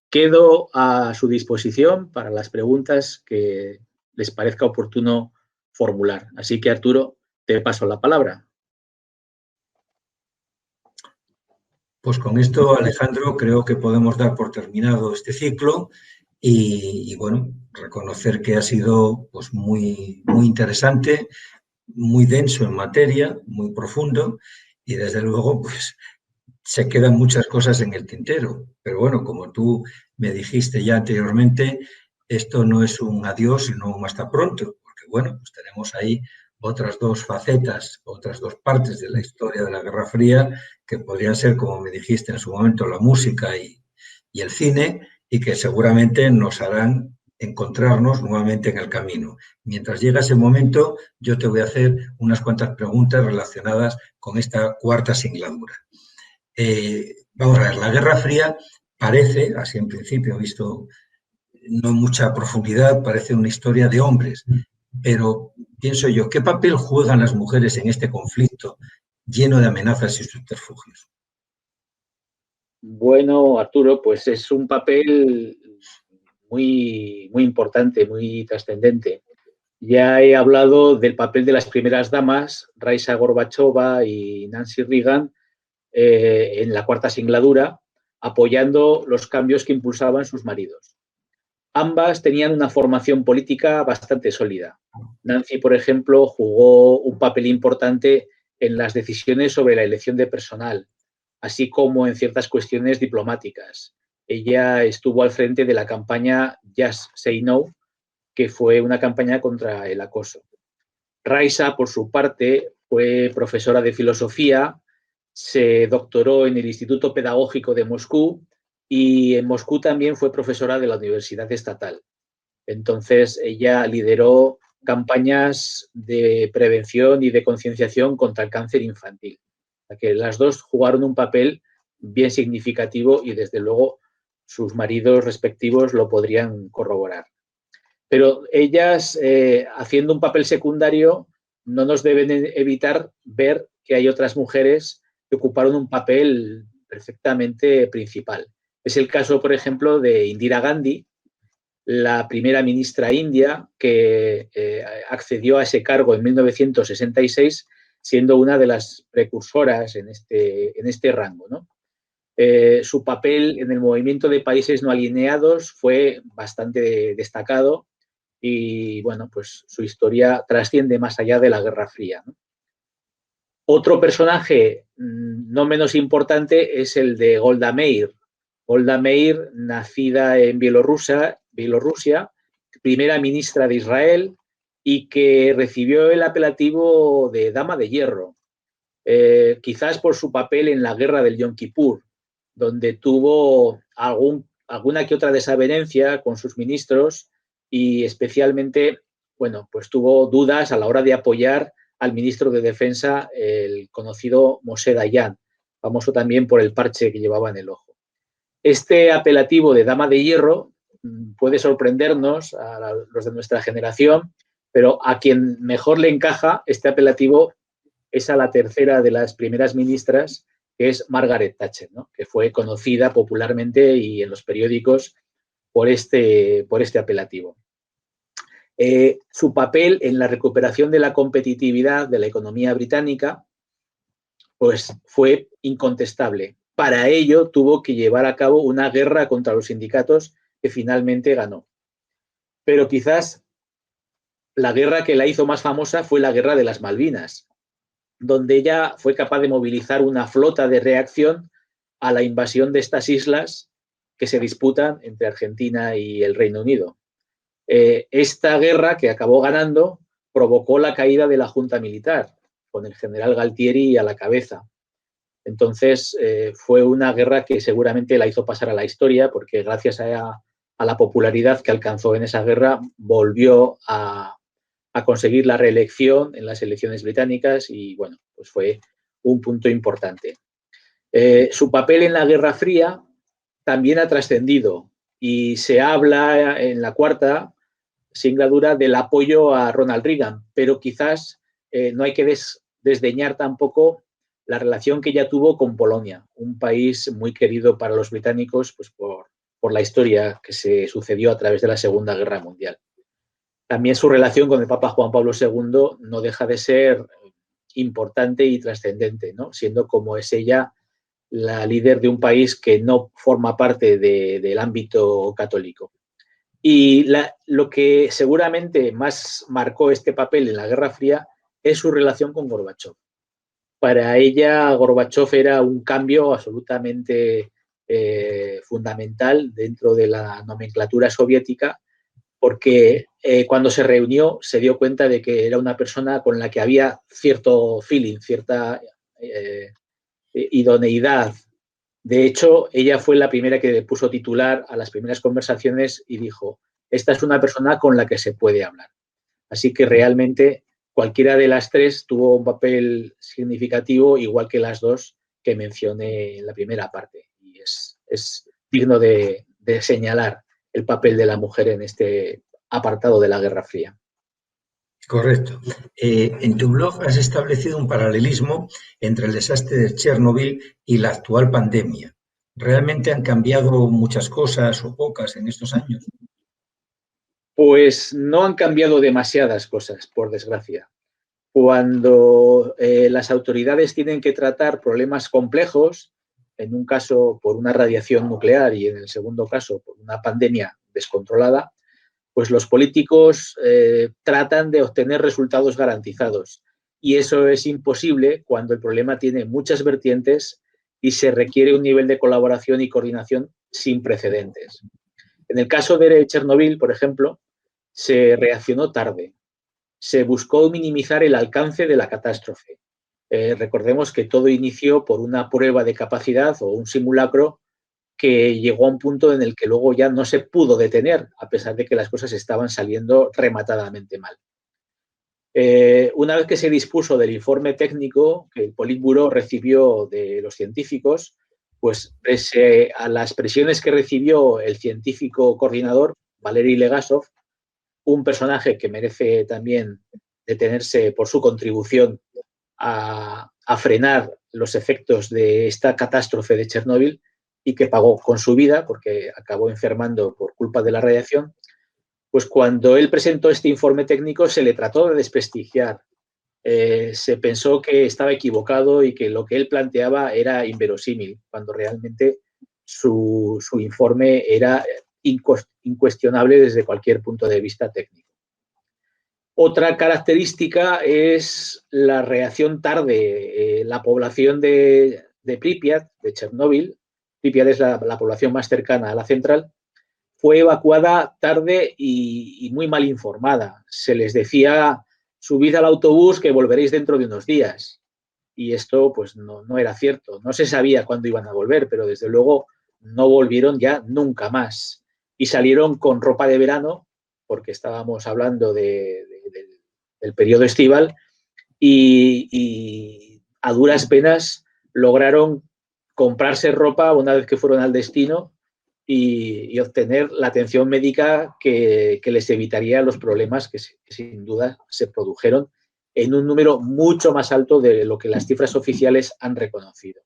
Quedo a su disposición para las preguntas que les parezca oportuno formular. Así que, Arturo, te paso la palabra. Pues con esto, Alejandro, creo que podemos dar por terminado este ciclo y bueno, reconocer que ha sido pues muy interesante, muy denso en materia, muy profundo y desde luego pues se quedan muchas cosas en el tintero. Pero bueno, como tú me dijiste ya anteriormente, esto no es un adiós, sino un hasta pronto, porque bueno, pues tenemos ahí otras dos facetas, otras dos partes de la historia de la Guerra Fría, que podrían ser, como me dijiste en su momento, la música y el cine, y que seguramente nos harán encontrarnos nuevamente en el camino. Mientras llega ese momento, yo te voy a hacer unas cuantas preguntas relacionadas con esta cuarta singladura. Vamos a ver, la Guerra Fría parece, así en principio, visto no en mucha profundidad, parece una historia de hombres, pero pienso yo, ¿qué papel juegan las mujeres en este conflicto lleno de amenazas y subterfugios? Bueno, Arturo, pues es un papel muy importante, muy trascendente. Ya he hablado del papel de las primeras damas, Raisa Gorbachova y Nancy Reagan, en la cuarta singladura, apoyando los cambios que impulsaban sus maridos. Ambas tenían una formación política bastante sólida. Nancy, por ejemplo, jugó un papel importante en las decisiones sobre la elección de personal, así como en ciertas cuestiones diplomáticas. Ella estuvo al frente de la campaña Just Say No, que fue una campaña contra el acoso. Raisa, por su parte, fue profesora de filosofía, se doctoró en el Instituto Pedagógico de Moscú y en Moscú también fue profesora de la Universidad Estatal. Entonces, ella lideró campañas de prevención y de concienciación contra el cáncer infantil. Que las dos jugaron un papel bien significativo y, desde luego, sus maridos respectivos lo podrían corroborar. Pero ellas, haciendo un papel secundario, no nos deben evitar ver que hay otras mujeres que ocuparon un papel perfectamente principal. Es el caso, por ejemplo, de Indira Gandhi, la primera ministra india que accedió a ese cargo en 1966, siendo una de las precursoras en este rango, ¿no? Su papel en el movimiento de países no alineados fue bastante destacado y, bueno, pues su historia trasciende más allá de la Guerra Fría, ¿no? Otro personaje no menos importante es el de Golda Meir. Golda Meir, nacida en Bielorrusia, primera ministra de Israel y que recibió el apelativo de Dama de Hierro, quizás por su papel en la guerra del Yom Kippur, donde tuvo alguna que otra desavenencia con sus ministros y especialmente, bueno, pues tuvo dudas a la hora de apoyar al ministro de Defensa, el conocido Moshe Dayan, famoso también por el parche que llevaba en el ojo. Este apelativo de Dama de Hierro puede sorprendernos a los de nuestra generación, pero a quien mejor le encaja este apelativo es a la tercera de las primeras ministras, que es Margaret Thatcher, ¿no? Que fue conocida popularmente y en los periódicos por este apelativo. Su papel en la recuperación de la competitividad de la economía británica pues fue incontestable. Para ello tuvo que llevar a cabo una guerra contra los sindicatos que finalmente ganó. Pero quizás la guerra que la hizo más famosa fue la Guerra de las Malvinas, donde ella fue capaz de movilizar una flota de reacción a la invasión de estas islas que se disputan entre Argentina y el Reino Unido. Esta guerra, que acabó ganando, provocó la caída de la Junta Militar, con el general Galtieri a la cabeza. Entonces, fue una guerra que seguramente la hizo pasar a la historia, porque gracias a la popularidad que alcanzó en esa guerra, volvió a conseguir la reelección en las elecciones británicas y, bueno, pues fue un punto importante. Su papel en la Guerra Fría también ha trascendido y se habla en la cuarta singladura del apoyo a Ronald Reagan, pero quizás no hay que desdeñar tampoco la relación que ella tuvo con Polonia, un país muy querido para los británicos pues por la historia que se sucedió a través de la Segunda Guerra Mundial. También su relación con el Papa Juan Pablo II no deja de ser importante y trascendente, ¿no? Siendo como es ella la líder de un país que no forma parte del ámbito católico. Y lo que seguramente más marcó este papel en la Guerra Fría es su relación con Gorbachov. Para ella, Gorbachov era un cambio absolutamente fundamental dentro de la nomenclatura soviética, porque cuando se reunió se dio cuenta de que era una persona con la que había cierto feeling, cierta idoneidad. De hecho, ella fue la primera que puso titular a las primeras conversaciones y dijo, esta es una persona con la que se puede hablar. Así que realmente cualquiera de las tres tuvo un papel significativo, igual que las dos que mencioné en la primera parte. Y es digno de señalar el papel de la mujer en este apartado de la Guerra Fría. Correcto. En tu blog has establecido un paralelismo entre el desastre de Chernobyl y la actual pandemia. ¿Realmente han cambiado muchas cosas o pocas en estos años? Pues no han cambiado demasiadas cosas, por desgracia. Cuando las autoridades tienen que tratar problemas complejos, en un caso por una radiación nuclear y en el segundo caso por una pandemia descontrolada, pues los políticos tratan de obtener resultados garantizados. Y eso es imposible cuando el problema tiene muchas vertientes y se requiere un nivel de colaboración y coordinación sin precedentes. En el caso de Chernobyl, por ejemplo, se reaccionó tarde. Se buscó minimizar el alcance de la catástrofe. Recordemos que todo inició por una prueba de capacidad o un simulacro que llegó a un punto en el que luego ya no se pudo detener, a pesar de que las cosas estaban saliendo rematadamente mal. Una vez que se dispuso del informe técnico que el Politburó recibió de los científicos, pues pese a las presiones que recibió el científico coordinador, Valery Legasov, un personaje que merece también detenerse por su contribución a frenar los efectos de esta catástrofe de Chernóbil y que pagó con su vida porque acabó enfermando por culpa de la radiación, pues cuando él presentó este informe técnico se le trató de desprestigiar. Se pensó que estaba equivocado y que lo que él planteaba era inverosímil, cuando realmente su informe era incuestionable desde cualquier punto de vista técnico. Otra característica es la reacción tarde. La población de Pripyat, de Chernóbil, Pripyat es la población más cercana a la central, fue evacuada tarde y muy mal informada. Se les decía, subid al autobús que volveréis dentro de unos días. Y esto pues no era cierto. No se sabía cuándo iban a volver, pero desde luego no volvieron ya nunca más. Y salieron con ropa de verano, porque estábamos hablando del periodo estival, y a duras penas lograron comprarse ropa una vez que fueron al destino y obtener la atención médica que les evitaría los problemas que sin duda se produjeron en un número mucho más alto de lo que las cifras oficiales han reconocido.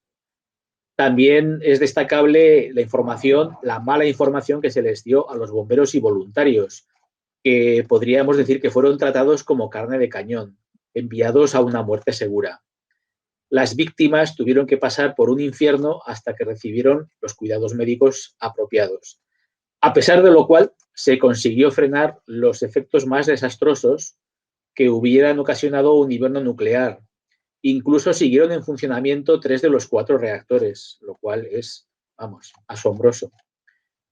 También es destacable la información, la mala información que se les dio a los bomberos y voluntarios, que podríamos decir que fueron tratados como carne de cañón, enviados a una muerte segura. Las víctimas tuvieron que pasar por un infierno hasta que recibieron los cuidados médicos apropiados. A pesar de lo cual, se consiguió frenar los efectos más desastrosos que hubieran ocasionado un invierno nuclear. Incluso siguieron en funcionamiento 3 de los 4 reactores, lo cual es, vamos, asombroso.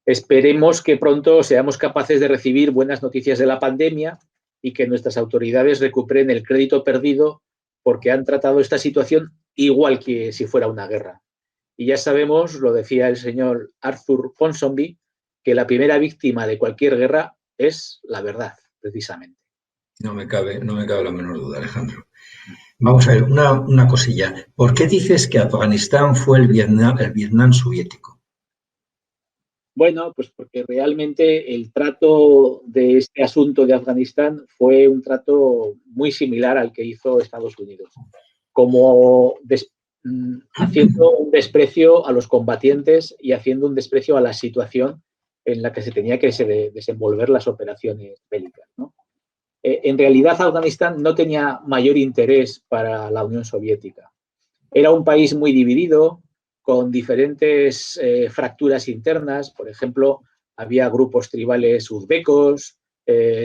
Esperemos que pronto seamos capaces de recibir buenas noticias de la pandemia y que nuestras autoridades recuperen el crédito perdido porque han tratado esta situación igual que si fuera una guerra. Y ya sabemos, lo decía el señor Arthur Ponsonby, que la primera víctima de cualquier guerra es la verdad, precisamente. No me cabe la menor duda, Alejandro. Vamos a ver, una cosilla. ¿Por qué dices que Afganistán fue el Vietnam soviético? Bueno, pues porque realmente el trato de este asunto de Afganistán fue un trato muy similar al que hizo Estados Unidos, como haciendo un desprecio a los combatientes y haciendo un desprecio a la situación en la que se tenía que desenvolver las operaciones bélicas, ¿no? En realidad, Afganistán no tenía mayor interés para la Unión Soviética. Era un país muy dividido, con diferentes fracturas internas. Por ejemplo, había grupos tribales uzbecos,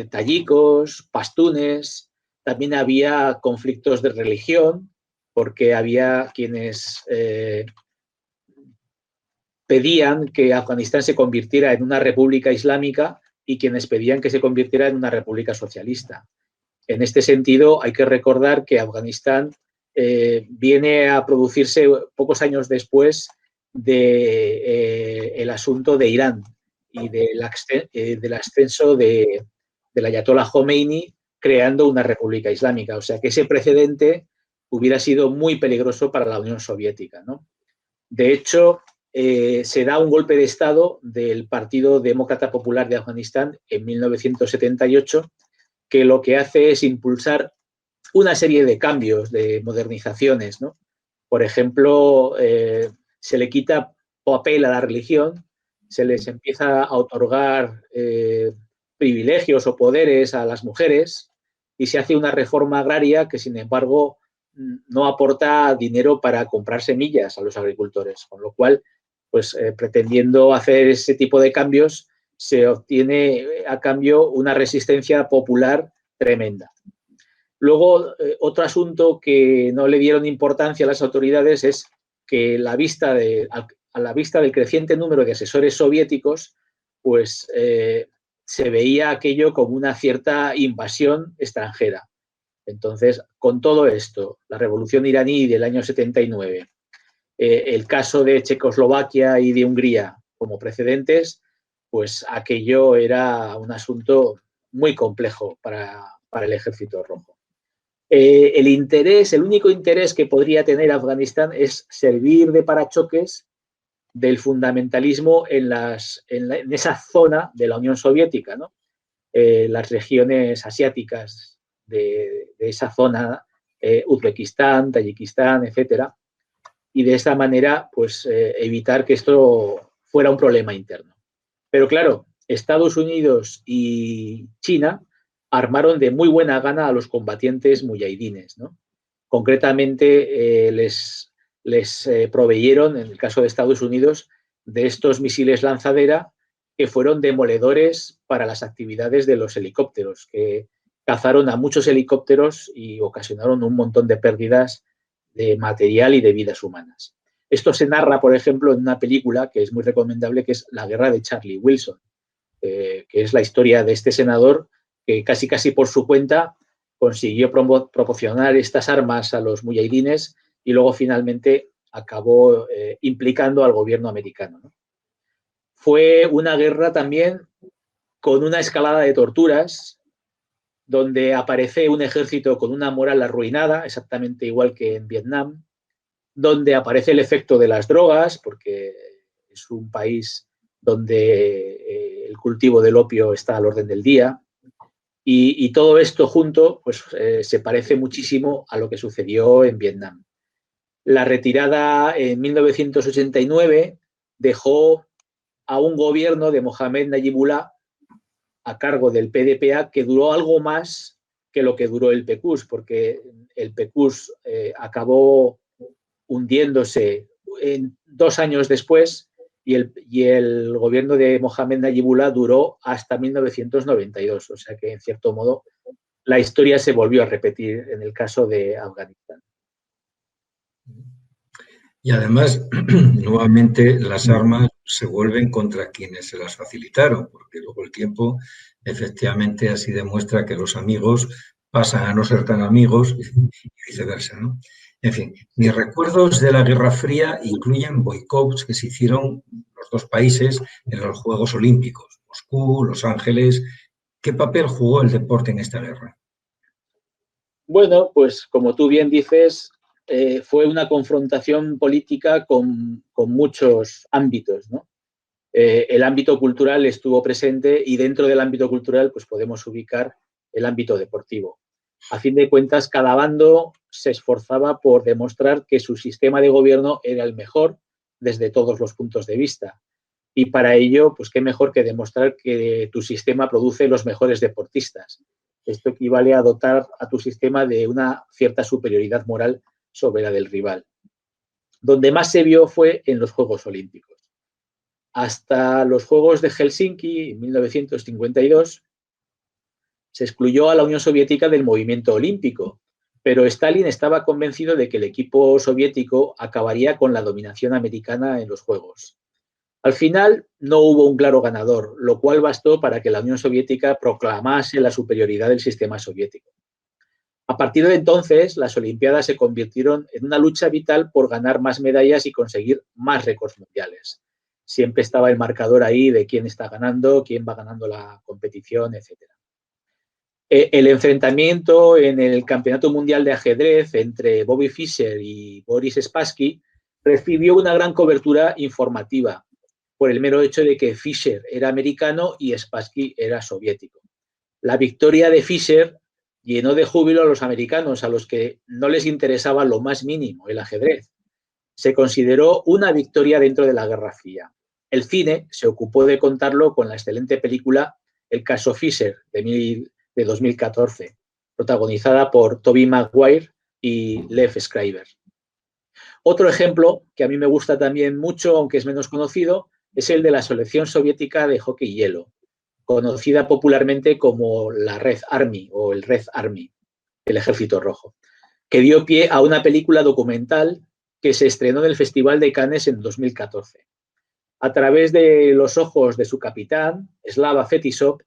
tayikos, pastunes, también había conflictos de religión, porque había quienes pedían que Afganistán se convirtiera en una república islámica y quienes pedían que se convirtiera en una república socialista. En este sentido, hay que recordar que Afganistán viene a producirse pocos años después del asunto de Irán y del ascenso del Ayatollah Khomeini creando una república islámica. O sea que ese precedente hubiera sido muy peligroso para la Unión Soviética, ¿no? De hecho, se da un golpe de Estado del Partido Demócrata Popular de Afganistán en 1978, que lo que hace es impulsar una serie de cambios, de modernizaciones, ¿no? Por ejemplo, se le quita papel a la religión, se les empieza a otorgar privilegios o poderes a las mujeres y se hace una reforma agraria que, sin embargo, no aporta dinero para comprar semillas a los agricultores, con lo cual, pues pretendiendo hacer ese tipo de cambios, se obtiene a cambio una resistencia popular tremenda. Luego, otro asunto que no le dieron importancia a las autoridades es que a la vista del creciente número de asesores soviéticos, pues se veía aquello como una cierta invasión extranjera. Entonces, con todo esto, la revolución iraní del año 79, el caso de Checoslovaquia y de Hungría como precedentes, pues aquello era un asunto muy complejo para el Ejército Rojo. El único interés que podría tener Afganistán es servir de parachoques del fundamentalismo en esa zona de la Unión Soviética, ¿no? Las regiones asiáticas de esa zona, Uzbekistán, Tayikistán, etcétera, y de esta manera pues evitar que esto fuera un problema interno. Pero claro, Estados Unidos y China armaron de muy buena gana a los combatientes muyahidines, ¿no? Concretamente, les proveyeron, en el caso de Estados Unidos, de estos misiles lanzadera que fueron demoledores para las actividades de los helicópteros, que cazaron a muchos helicópteros y ocasionaron un montón de pérdidas de material y de vidas humanas. Esto se narra, por ejemplo, en una película que es muy recomendable, que es La guerra de Charlie Wilson, que es la historia de este senador que casi por su cuenta consiguió proporcionar estas armas a los muyahidines y luego finalmente acabó implicando al gobierno americano, ¿no? Fue una guerra también con una escalada de torturas, donde aparece un ejército con una moral arruinada, exactamente igual que en Vietnam, donde aparece el efecto de las drogas, porque es un país donde el cultivo del opio está al orden del día, y todo esto junto pues, se parece muchísimo a lo que sucedió en Vietnam. La retirada en 1989 dejó a un gobierno de Mohamed Najibullah a cargo del PDPA que duró algo más que lo que duró el PQS, porque el PQS acabó hundiéndose 2 años después y el gobierno de Mohamed Najibullah duró hasta 1992. O sea que, en cierto modo, la historia se volvió a repetir en el caso de Afganistán. Y además, nuevamente, las armas se vuelven contra quienes se las facilitaron, porque luego el tiempo efectivamente así demuestra que los amigos pasan a no ser tan amigos y viceversa, ¿no? En fin, mis recuerdos de la Guerra Fría incluyen boicots que se hicieron los dos países en los Juegos Olímpicos, Moscú, Los Ángeles. ¿Qué papel jugó el deporte en esta guerra? Bueno, pues como tú bien dices, fue una confrontación política con muchos ámbitos, ¿no? El ámbito cultural estuvo presente y dentro del ámbito cultural pues podemos ubicar el ámbito deportivo. A fin de cuentas, cada bando se esforzaba por demostrar que su sistema de gobierno era el mejor desde todos los puntos de vista. Y para ello, pues qué mejor que demostrar que tu sistema produce los mejores deportistas. Esto equivale a dotar a tu sistema de una cierta superioridad moral sobre la del rival. Donde más se vio fue en los Juegos Olímpicos. hasta los Juegos de Helsinki en 1952 se excluyó a la Unión Soviética del movimiento olímpico, pero Stalin estaba convencido de que el equipo soviético acabaría con la dominación americana en los Juegos. Al final no hubo un claro ganador, lo cual bastó para que la Unión Soviética proclamase la superioridad del sistema soviético. A partir de entonces, las Olimpiadas se convirtieron en una lucha vital por ganar más medallas y conseguir más récords mundiales. Siempre estaba el marcador ahí de quién está ganando, quién va ganando la competición, etc. El enfrentamiento en el Campeonato Mundial de Ajedrez entre Bobby Fischer y Boris Spassky recibió una gran cobertura informativa por el mero hecho de que Fischer era americano y Spassky era soviético. La victoria de Fischer llenó de júbilo a los americanos, a los que no les interesaba lo más mínimo el ajedrez. Se consideró una victoria dentro de la Guerra Fría. El cine se ocupó de contarlo con la excelente película El caso Fischer, de 2014, protagonizada por Tobey Maguire y Lev Schreiber. Otro ejemplo que a mí me gusta también mucho, aunque es menos conocido, es el de la selección soviética de hockey hielo, conocida popularmente como la Red Army o el Red Army, el Ejército Rojo, que dio pie a una película documental que se estrenó en el Festival de Cannes en 2014. A través de los ojos de su capitán, Slava Fetisov,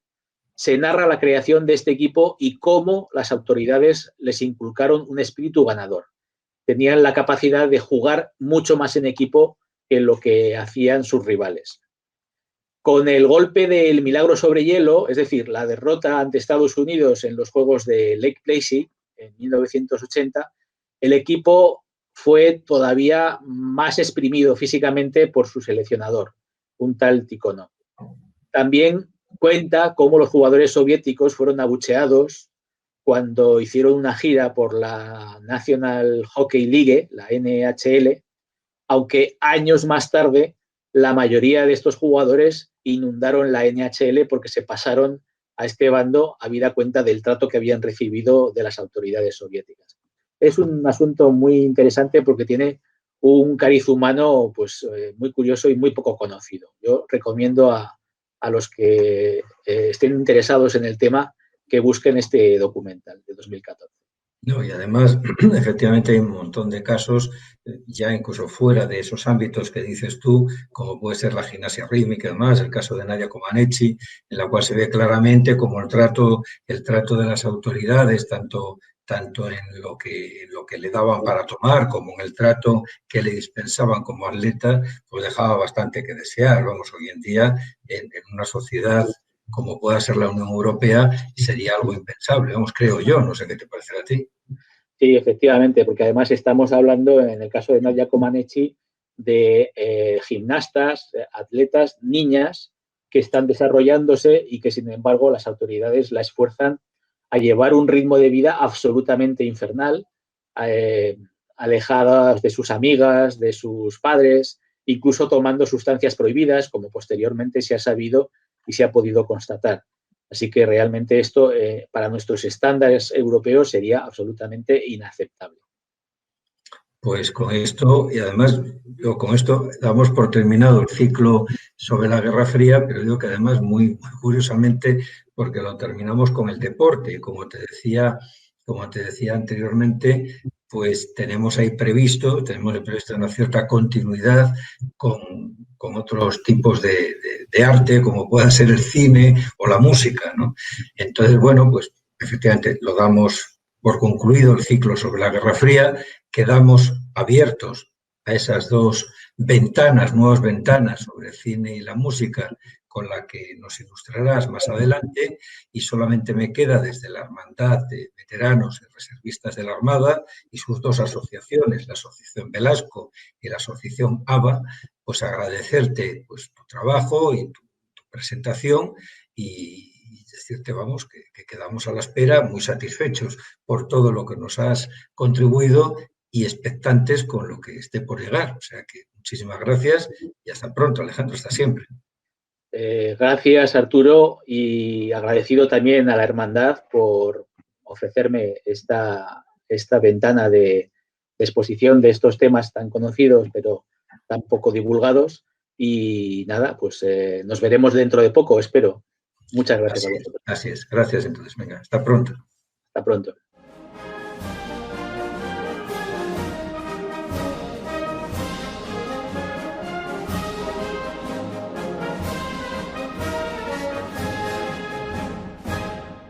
se narra la creación de este equipo y cómo las autoridades les inculcaron un espíritu ganador. Tenían la capacidad de jugar mucho más en equipo que lo que hacían sus rivales. Con el golpe del milagro sobre hielo, es decir, la derrota ante Estados Unidos en los Juegos de Lake Placid en 1980, el equipo fue todavía más exprimido físicamente por su seleccionador, un tal Tikhonov. También cuenta cómo los jugadores soviéticos fueron abucheados cuando hicieron una gira por la National Hockey League, la NHL, aunque años más tarde la mayoría de estos jugadores inundaron la NHL porque se pasaron a este bando habida cuenta del trato que habían recibido de las autoridades soviéticas. Es un asunto muy interesante porque tiene un cariz humano pues, muy curioso y muy poco conocido. Yo recomiendo a los que estén interesados en el tema que busquen este documental de 2014. No, y además, efectivamente, hay un montón de casos, ya incluso fuera de esos ámbitos que dices tú, como puede ser la gimnasia rítmica y demás, el caso de Nadia Comaneci, en la cual se ve claramente como el trato de las autoridades, tanto en lo que le daban para tomar como en el trato que le dispensaban como atleta, pues dejaba bastante que desear. Vamos, hoy en día, en una sociedad como pueda ser la Unión Europea, sería algo impensable, vamos, creo yo, no sé qué te parecerá a ti. Sí, efectivamente, porque además estamos hablando, en el caso de Nadia Comaneci, de gimnastas, atletas, niñas que están desarrollándose y que, sin embargo, las autoridades la esfuerzan a llevar un ritmo de vida absolutamente infernal, alejadas de sus amigas, de sus padres, incluso tomando sustancias prohibidas, como posteriormente se ha sabido y se ha podido constatar. Así que realmente esto, para nuestros estándares europeos, sería absolutamente inaceptable. Pues con esto, y además con esto damos por terminado el ciclo sobre la Guerra Fría, pero digo que además muy curiosamente, porque lo terminamos con el deporte, y como te decía anteriormente, pues tenemos previsto una cierta continuidad con otros tipos de arte, como pueda ser el cine o la música, ¿no? Entonces, bueno, pues efectivamente lo damos por concluido el ciclo sobre la Guerra Fría, quedamos abiertos a esas dos ventanas, nuevas ventanas sobre el cine y la música con la que nos ilustrarás más adelante, y solamente me queda desde la Hermandad de Veteranos y Reservistas de la Armada y sus dos asociaciones, la Asociación Velasco y la Asociación ABA, pues agradecerte pues, tu trabajo y tu presentación y decirte, vamos, que quedamos a la espera muy satisfechos por todo lo que nos has contribuido y expectantes con lo que esté por llegar. O sea que muchísimas gracias y hasta pronto, Alejandro, hasta siempre. Gracias, Arturo, y agradecido también a la Hermandad por ofrecerme esta ventana de exposición de estos temas tan conocidos pero tan poco divulgados, Y nada, pues nos veremos dentro de poco, espero. Muchas gracias a vosotros. Así es. Gracias entonces. Venga, hasta pronto. Hasta pronto.